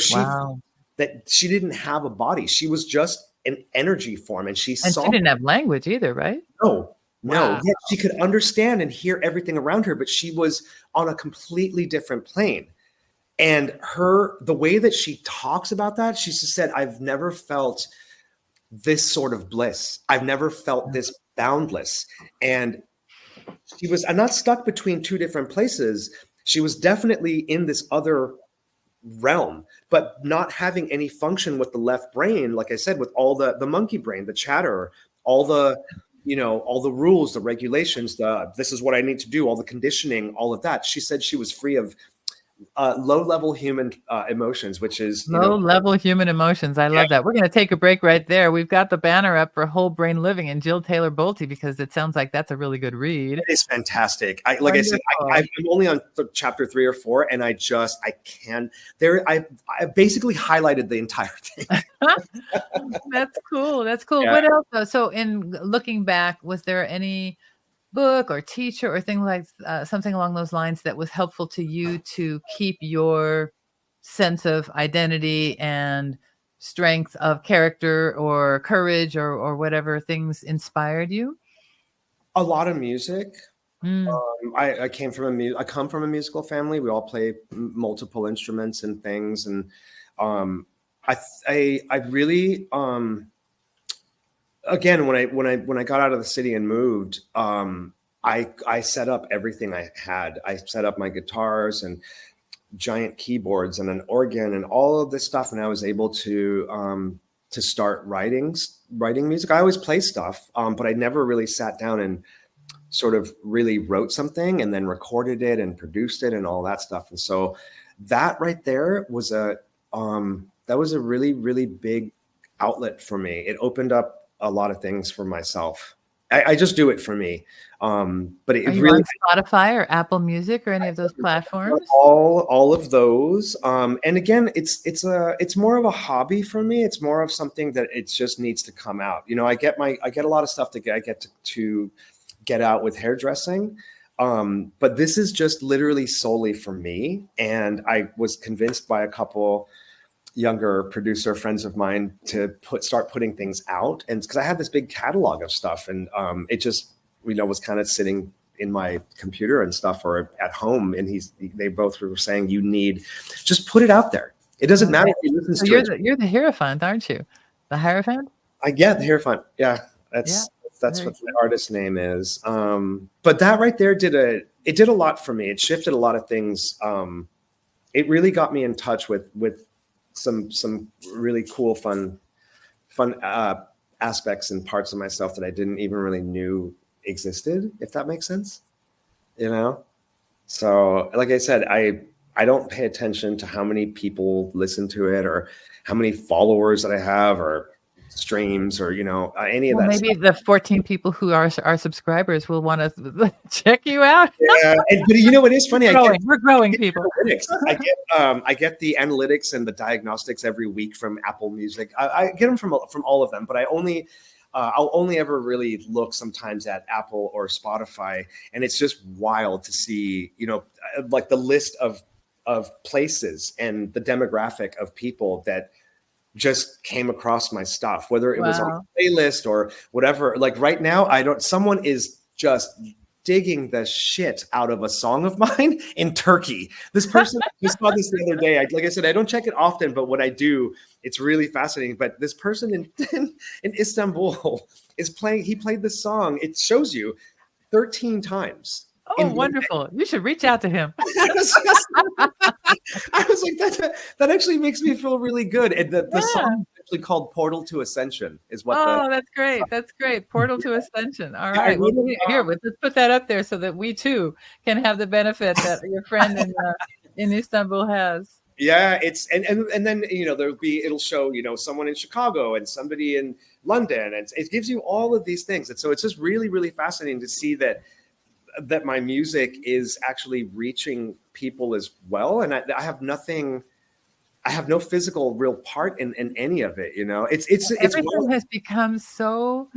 that she didn't have a body. She was just an energy form, and she didn't have language either, right? No. Yet she could understand and hear everything around her, but she was on a completely different plane. And the way that she talks about that, she just said, I've never felt this sort of bliss. I've never felt this boundless. And she was not stuck between 2 different places. She was definitely in this other realm, but not having any function with the left brain. Like I said, with all the monkey brain, the chatter, all the rules, the regulations, this is what I need to do, all the conditioning, all of that. She said she was free of low-level human emotions, which is low-level human emotions. I love that. We're going to take a break right there. We've got the banner up for Whole Brain Living and Jill Taylor Bolte, because it sounds like that's a really good read. It is fantastic. Like I said, I'm only on chapter 3 or 4, and I basically highlighted the entire thing. That's cool. Yeah. What else? So in looking back, was there any book or teacher or thing like something along those lines that was helpful to you to keep your sense of identity and strength of character or courage or whatever things inspired you? A lot of music. I come from a musical family. We all play multiple instruments and things, and I really again, when I got out of the city and moved, I set up everything I had. I set up my guitars and giant keyboards and an organ and all of this stuff, and I was able to start writing music. I always play stuff, but I never really sat down and sort of really wrote something and then recorded it and produced it and all that stuff. And so that right there was a really, really big outlet for me. It opened up a lot of things for myself. I just do it for me. But it really on Spotify or Apple Music or any of those platforms? All of those. And again, it's more of a hobby for me. It's more of something that it just needs to come out. You know, I get a lot of stuff that I get to get out with hairdressing. But this is just literally solely for me. And I was convinced by a couple younger producer friends of mine to start putting things out, and because I had this big catalog of stuff, and it just was kind of sitting in my computer and stuff or at home, and they both were saying, you need just put it out there. It doesn't matter if you listen to it. You're the Hierophant, aren't you? The Heirophant? The Hierophant. Yeah, that's what the artist name is. But that right there did a lot for me. It shifted a lot of things. It really got me in touch with some really cool, fun aspects and parts of myself that I didn't even really knew existed, if that makes sense, you know? So like I said, I don't pay attention to how many people listen to it or how many followers that I have or streams or, you know, any of Well, that maybe stuff. the 14 people who are our subscribers will want to check you out. Yeah, but you know, it is funny. We're growing, people. I get the analytics and the diagnostics every week from Apple Music. I get them from all of them, but I'll only ever really look sometimes at Apple or Spotify, and it's just wild to see, you know, like the list of places and the demographic of people that just came across my stuff, whether it was on a playlist or whatever. Like right now, someone is just digging the shit out of a song of mine in Turkey. This person, just saw this the other day. Like I said, I don't check it often, but when I do, it's really fascinating. But this person in Istanbul is playing, he played this song. It shows you 13 times. Oh, wonderful. You should reach out to him. I was like, that actually makes me feel really good. And the song is actually called Portal to Ascension is what. Oh, that's great. That's great. Portal to Ascension. All right. Well, here, let's put that up there so that we too can have the benefit that your friend in Istanbul has. Yeah, it's and then, you know, it'll show, you know, someone in Chicago and somebody in London, and it gives you all of these things. And so it's just really, really fascinating to see that my music is actually reaching people as well. And I have no physical real part in any of it, you know. Everything has become so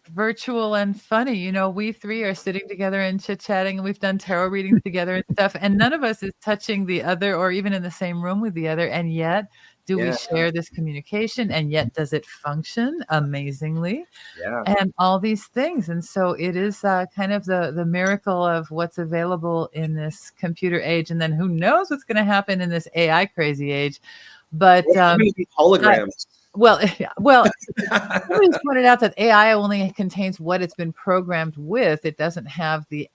virtual and funny. You know, we three are sitting together and chit-chatting, and we've done tarot readings together and stuff, and none of us is touching the other or even in the same room with the other, and yet we share this communication, and yet does it function amazingly? And all these things. And so it is kind of the miracle of what's available in this computer age, and then who knows what's going to happen in this AI crazy age. But holograms. Somebody's pointed out that AI only contains what it's been programmed with. It doesn't have the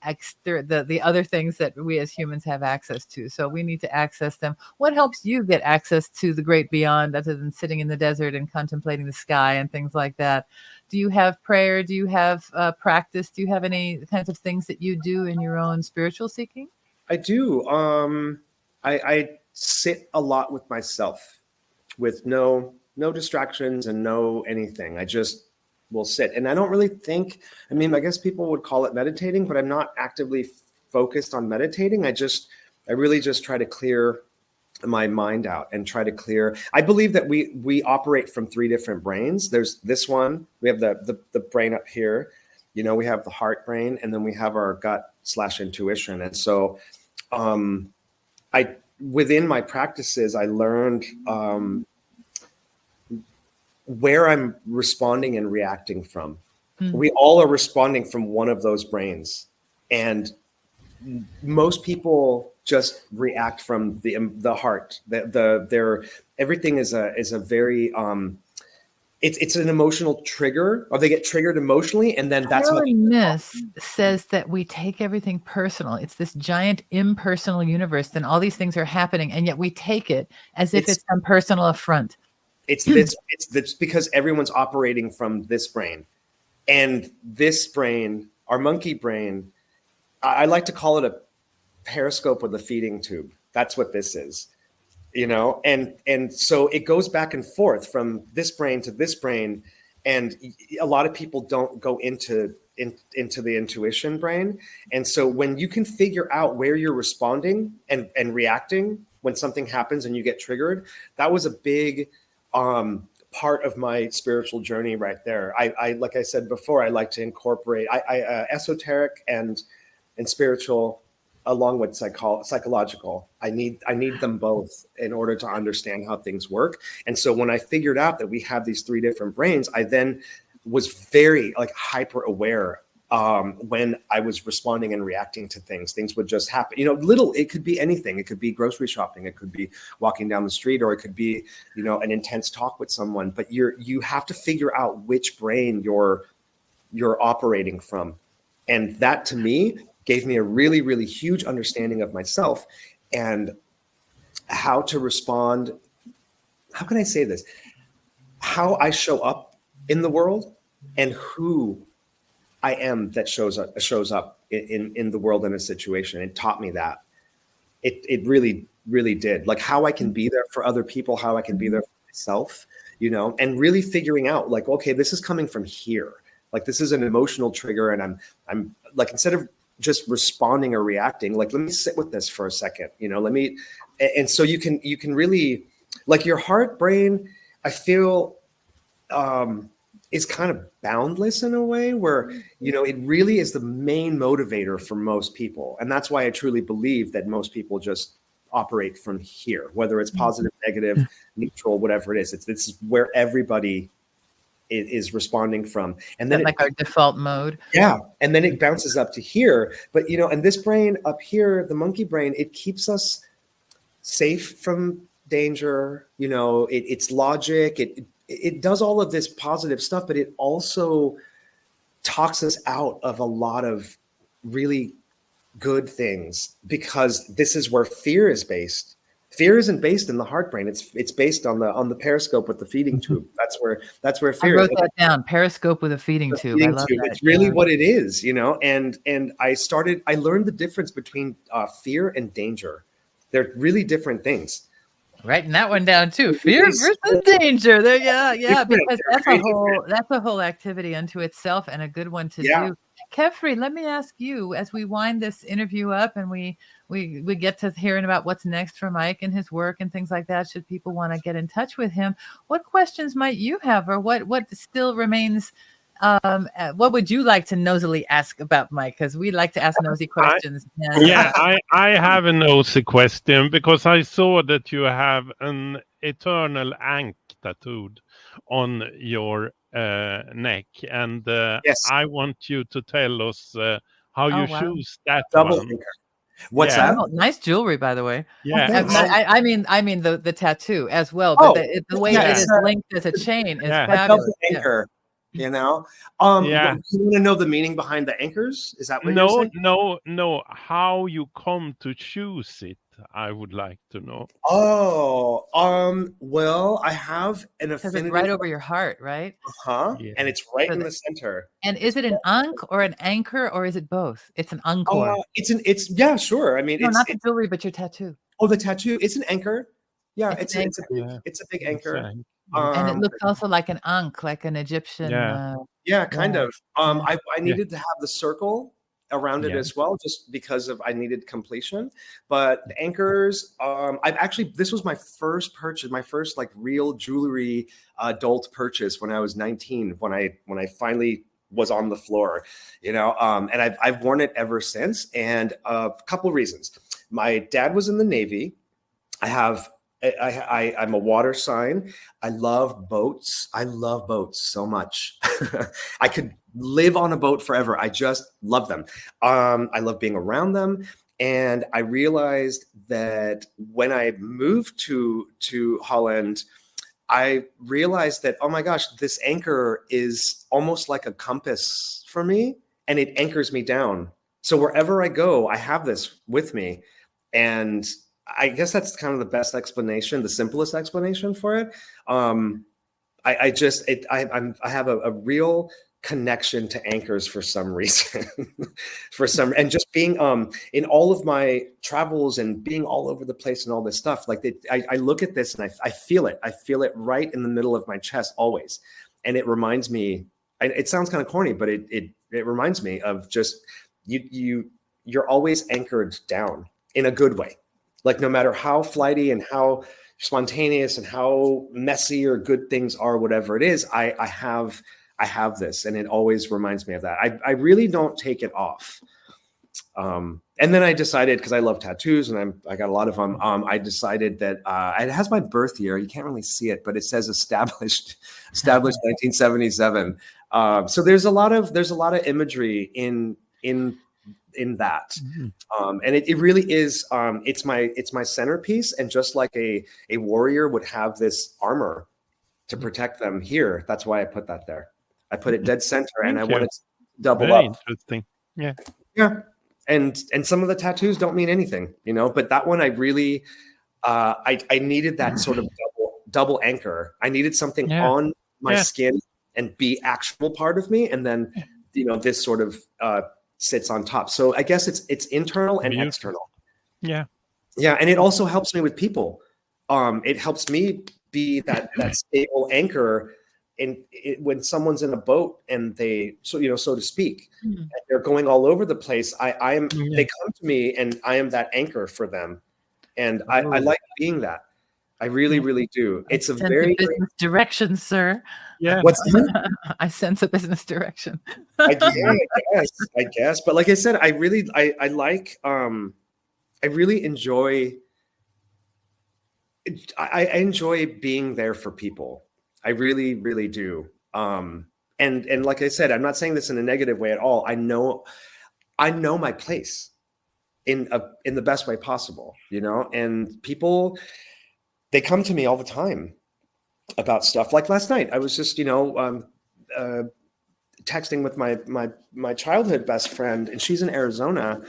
other things that we as humans have access to. So we need to access them. What helps you get access to the great beyond, other than sitting in the desert and contemplating the sky and things like that? Do you have prayer? Do you have practice? Do you have any kinds of things that you do in your own spiritual seeking? I do. I sit a lot with myself, with no distractions and no anything. I just will sit, and I don't really think, I mean, I guess people would call it meditating, but I'm not actively focused on meditating. I really just try to clear my mind out and try to clear. I believe that we operate from 3 different brains. There's this one, we have the brain up here, you know, we have the heart brain, and then we have our gut/intuition. And so within my practices, I learned where I'm responding and reacting from. We all are responding from one of those brains, and most people just react from the heart. Everything is a very it's an emotional trigger, or they get triggered emotionally, and then that's what says that we take everything personal. It's this giant impersonal universe, and all these things are happening, and yet we take it as if it's some personal affront. It's because everyone's operating from this brain, and this brain, our monkey brain, I like to call it a periscope with a feeding tube. That's what this is, you know? And so it goes back and forth from this brain to this brain. And a lot of people don't go into the intuition brain. And so when you can figure out where you're responding and reacting when something happens and you get triggered, that was a big part of my spiritual journey right there. I like I said before, I like to incorporate esoteric and spiritual along with psychological. I need them both in order to understand how things work. And so when I figured out that we have these 3 different brains, I then was very hyper aware when I was responding and reacting to things. Things would just happen, it could be anything. It could be grocery shopping. It could be walking down the street, or it could be, an intense talk with someone, but you have to figure out which brain you're operating from. And that to me gave me a really, really huge understanding of myself and how to respond. How can I say this? How I show up in the world and who I am that shows up in the world in a situation. It taught me that. It really, really did. Like how I can be there for other people, how I can be there for myself, you know, and really figuring out like, okay, this is coming from here. Like this is an emotional trigger, and I'm like, instead of just responding or reacting, like, let me sit with this for a second, you know, and so you can really, like, your heart brain, I feel, is kind of boundless in a way where, you know, it really is the main motivator for most people. And that's why I truly believe that most people just operate from here, whether it's positive, negative, neutral, whatever it is. This is where everybody is responding from. And then like our default mode. Yeah. And then it bounces up to here. But, you know, and this brain up here, the monkey brain, it keeps us safe from danger. You know, it's logic. It does all of this positive stuff, but it also talks us out of a lot of really good things, because this is where fear is based. Fear isn't based in the heart brain. It's based on the periscope with the feeding tube. That's where fear I wrote is. that down. Periscope with a feeding tube. I love that. It's really what it is, you know. And I learned the difference between fear and danger. They're really different things. Writing that one down too. Fear versus danger. There, yeah, because that's a whole activity unto itself, and a good one to do. Kefri, let me ask you, as we wind this interview up and we get to hearing about what's next for Mike and his work and things like that, should people want to get in touch with him, what questions might you have, or what still remains? What would you like to nosily ask about Mike? Because we like to ask nosy questions. I have a nosy question, because I saw that you have an eternal ankh tattooed on your neck, and yes. I want you to tell us how you choose that double one. Anchor. What's that? Oh, nice jewelry, by the way. Yeah, I mean the tattoo as well, but the way it is linked as a chain is fabulous. Double anchor. You know, you want to know the meaning behind the anchors? Is that what you're saying? No. How you come to choose it, I would like to know. Well, I have an affinity. Because it's right over your heart, right? Yeah. And it's right in the center. And is it an ankh or an anchor, or is it both? It's an anchor. Yeah, sure. I mean, no, not the jewelry, but your tattoo. Oh, the tattoo. It's an anchor. Yeah, it's a big anchor. And it looks also like an ankh, like an Egyptian. Kind of. I needed to have the circle around it as well, just because I needed completion. But the anchors, this was my first purchase, my first like real jewelry adult purchase when I was 19, when I finally was on the floor, you know, and I've worn it ever since. And a couple reasons. My dad was in the Navy. I'm a water sign. I love boats. I love boats so much. I could live on a boat forever. I just love them. I love being around them. And I realized that when I moved to Holland, I realized that, oh my gosh, this anchor is almost like a compass for me, and it anchors me down. So wherever I go, I have this with me. And I guess that's kind of the best explanation, the simplest explanation for it. I have a real connection to anchors for some reason, and just being in all of my travels and being all over the place and all this stuff. Like I look at this and I feel it. I feel it right in the middle of my chest always, and it reminds me. It sounds kind of corny, but it reminds me of just you're always anchored down in a good way. Like no matter how flighty and how spontaneous and how messy or good things are, whatever it is, I have this, and it always reminds me of that. I really don't take it off. And then I decided, because I love tattoos and I got a lot of them. I decided that it has my birth year. You can't really see it, but it says established 1977. So there's a lot of imagery in that. And it really is, it's my centerpiece. And just like a warrior would have this armor to protect them here, that's why I put that there. I put it dead center, and I want it to double up. Interesting. Yeah. And some of the tattoos don't mean anything, you know, but that one I really, I needed that sort of double anchor. I needed something on my skin and be actual part of me. And then, you know, this sort of sits on top. So I guess it's internal and external. Yeah. Yeah. And it also helps me with people. It helps me be that stable anchor when someone's in a boat and they, so, you know, so to speak, and they're going all over the place. They come to me and I am that anchor for them. And I like being that. I really, really do. It's a very business direction, sir. Yeah. What's that? I sense a business direction. I guess. But like I said, I really enjoy. I enjoy being there for people. I really, really do. And like I said, I'm not saying this in a negative way at all. I know my place in the best way possible, you know. And people, they come to me all the time about stuff. Like last night, I was just, you know, texting with my childhood best friend, and she's in Arizona,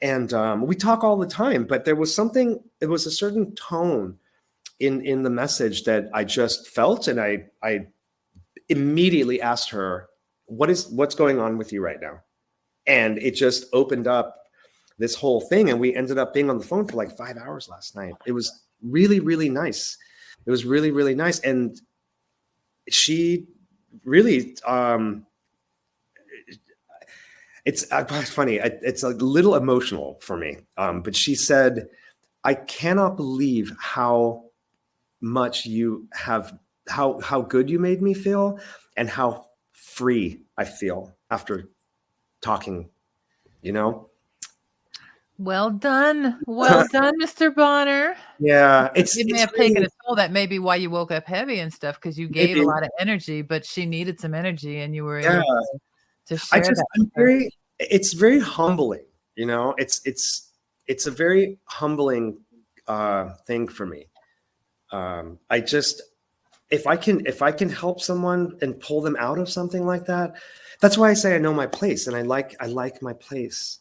and we talk all the time. But there was a certain tone in the message that I just felt, and I immediately asked her, what's going on with you right now? And it just opened up this whole thing, and we ended up being on the phone for like 5 hours last night. It was really, really nice. It was really, really nice. And she really, it's funny. It's a little emotional for me. But she said, I cannot believe how much you have, how good you made me feel, and how free I feel after talking, you know? Well done. Well done, Mr. Bonner. Yeah. It may have taken a toll. That may be why you woke up heavy and stuff, because you gave a lot of energy, but she needed some energy, and you were able to share that. It's very humbling, you know? It's a very humbling thing for me. If I can help someone and pull them out of something like that, that's why I say I know my place, and I like my place.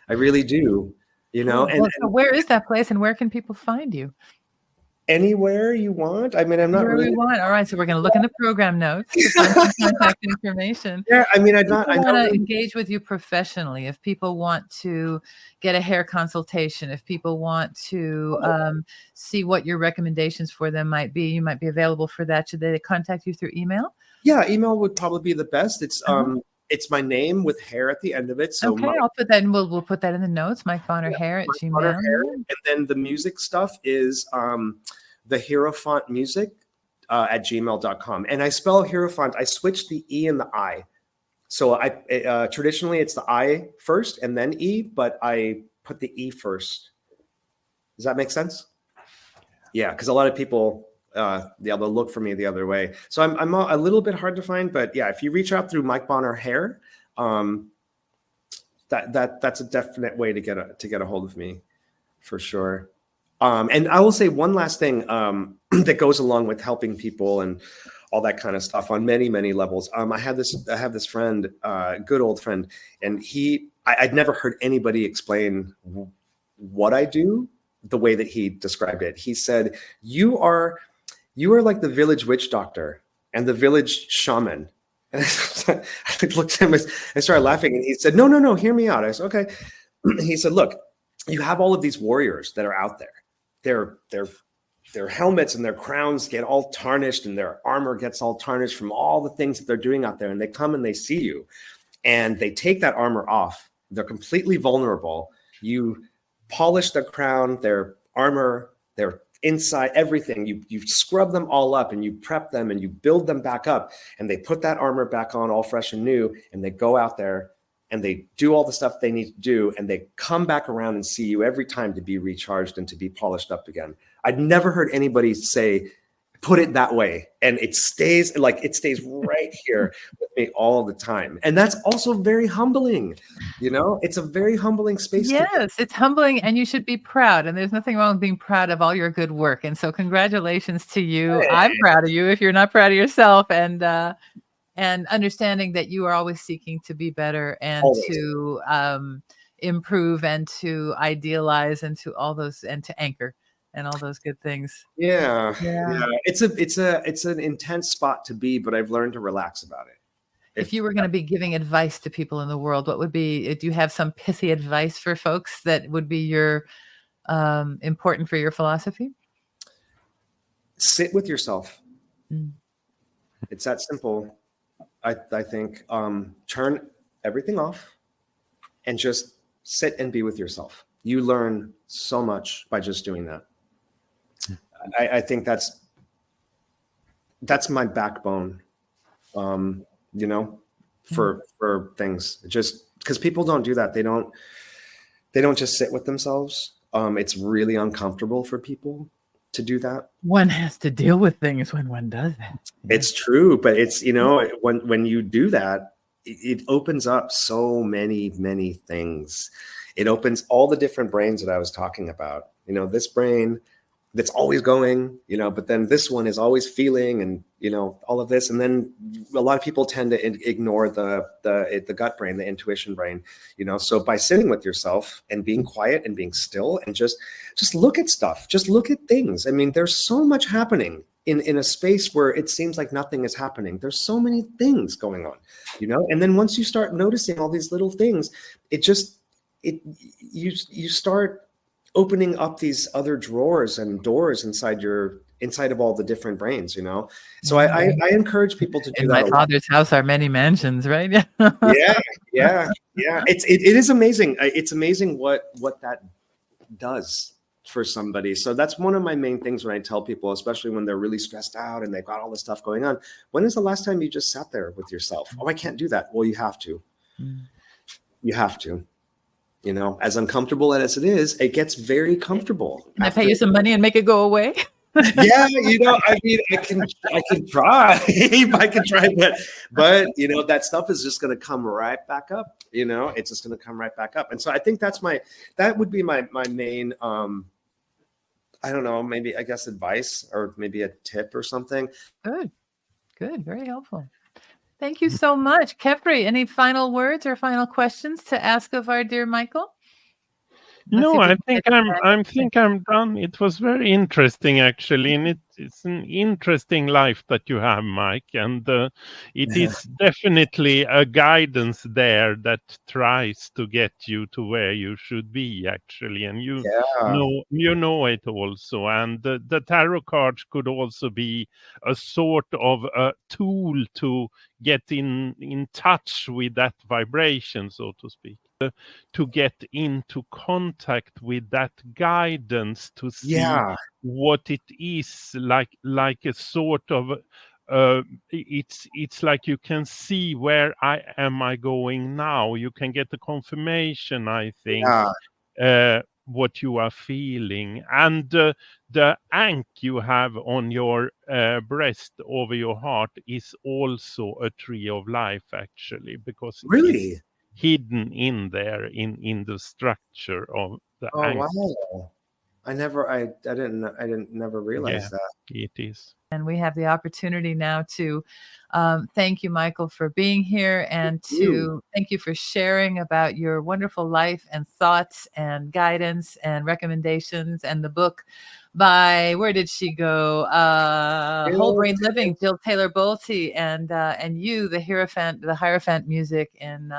I really do, you know. And so where is that place, and where can people find you? Anywhere you want. I mean, I'm not really. All right, so we're going to look in the program notes to find some contact information. Yeah, I mean, I want to engage with you professionally. If people want to get a hair consultation, if people want to see what your recommendations for them might be, you might be available for that. Should they contact you through email? Yeah, email would probably be the best. It's my name with hair at the end of it. So okay, I'll put that in. We'll put that in the notes. mikebonnerhair@gmail. And then the music stuff is theheirophantmusic at gmail.com. And I spell Heirophant. I switched the E and the I. So traditionally it's the I first and then E, but I put the E first. Does that make sense? Yeah, because a lot of people they'll look for me the other way. So I'm a little bit hard to find, but yeah, if you reach out through Mike Bonner Hair, that's a definite way to get a hold of me, for sure. And I will say one last thing that goes along with helping people and all that kind of stuff on many, many levels. I have this friend, good old friend, and I'd never heard anybody explain what I do the way that he described it. He said, you are like the village witch doctor and the village shaman. And I looked at him, I started laughing, and he said, no, hear me out. I said, okay. He said, look, you have all of these warriors that are out there. Their helmets and their crowns get all tarnished, and their armor gets all tarnished from all the things that they're doing out there. And they come and they see you, and they take that armor off. They're completely vulnerable. You polish their crown, their armor, their inside, everything. You scrub them all up, and you prep them, and you build them back up, and they put that armor back on all fresh and new, and they go out there and they do all the stuff they need to do, and they come back around and see you every time to be recharged and to be polished up again. I'd never heard anybody put it that way, and it stays right here with me all the time. And that's also very humbling, you know. It's a very humbling space. Yes, it's humbling, and you should be proud, and there's nothing wrong with being proud of all your good work. And so congratulations to you. Hey. I'm proud of you if you're not proud of yourself, and understanding that you are always seeking to be better and to improve and to idealize and to all those, and to anchor and all those good things. Yeah. Yeah. It's an intense spot to be, but I've learned to relax about it. If you were going to be giving advice to people in the world, what would be, do you have some pithy advice for folks that would be your important for your philosophy? Sit with yourself. Mm. It's that simple. I think turn everything off and just sit and be with yourself. You learn so much by just doing that. I think that's my backbone, you know, for things. Just because people don't do that. They don't just sit with themselves. It's really uncomfortable for people to do that. One has to deal with things when one does that. It's true, but it's, you know, when you do that, it opens up so many things. It opens all the different brains that I was talking about. You know, this brain that's always going, you know, but then this one is always feeling, and, you know, all of this. And then a lot of people tend to ignore the gut brain, the intuition brain, you know. So by sitting with yourself and being quiet and being still and just look at stuff, just look at things. I mean, there's so much happening in a space where it seems like nothing is happening. There's so many things going on, you know. And then once you start noticing all these little things, you start opening up these other drawers and doors inside of all the different brains, you know. So I encourage people to do in that. My father's house are many mansions, right? yeah. It is amazing. It's amazing what that does for somebody. So that's one of my main things when I tell people, especially when they're really stressed out and they've got all this stuff going on. When is the last time you just sat there with yourself? Oh, I can't do that. Well, you have to. You have to. You know, as uncomfortable as it is, it gets very comfortable. Can I pay you some money and make it go away? Yeah, you know, I mean, I can try. I can try, but you know, that stuff is just going to come right back up. You know, it's just going to come right back up. And so I think that would be my main, I don't know, maybe, I guess, advice, or maybe a tip or something. Good, very helpful. Thank you so much. Kefri, any final words or final questions to ask of our dear Michael? No, I think I'm done. It was very interesting, actually, and it's an interesting life that you have, Mike, and it is definitely a guidance there that tries to get you to where you should be, actually, and you know it also. And the tarot cards could also be a sort of a tool to get in touch with that vibration, so to speak. To get into contact with that guidance, to see what it is like a sort of it's like you can see where am I going now. You can get the confirmation, I think, what you are feeling, and the ankh you have on your breast over your heart is also a tree of life, actually, because really hidden in there in the structure of the ankh. Wow. I didn't never realize that. It is. And we have the opportunity now to thank you, Michael, for being here, and to thank you for sharing about your wonderful life and thoughts and guidance and recommendations, and the book by, where did she go? Whole Brain Living, Jill Taylor Bolte, and you, the Heirophant music in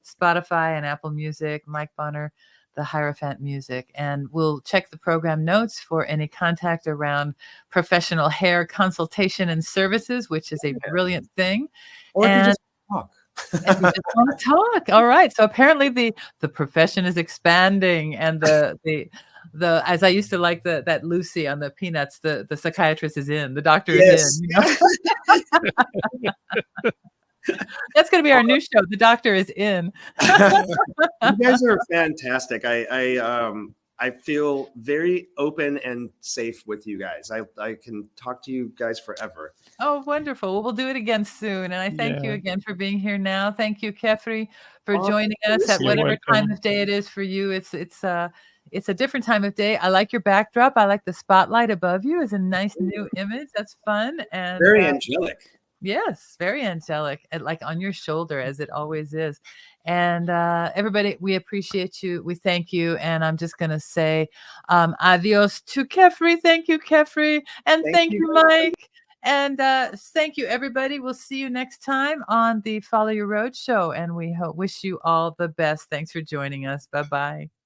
Spotify and Apple Music, Mike Bonner, the Heirophant music. And we'll check the program notes for any contact around professional hair consultation and services, which is a brilliant thing. Or if you just talk. And we just want to talk. All right. So apparently the profession is expanding, and the as I used to like that Lucy on the Peanuts, the psychiatrist is in, the doctor is in. You know? That's going to be our new show. The doctor is in. You guys are fantastic. I feel very open and safe with you guys. I can talk to you guys forever. Oh, wonderful. Well, we'll do it again soon. And I thank you again for being here now. Thank you, Kefri, for joining us at whatever time of day it is for you. It's a different time of day. I like your backdrop. I like the spotlight above you. It's a nice new image. That's fun. And very angelic. Yes, very angelic, and like on your shoulder as it always is. And everybody, we appreciate you. We thank you. And I'm just gonna say adios to Kefri. Thank you, Kefri, and thank you, Mike. And thank you, everybody. We'll see you next time on the Follow Your Road show. And we wish you all the best. Thanks for joining us. Bye bye.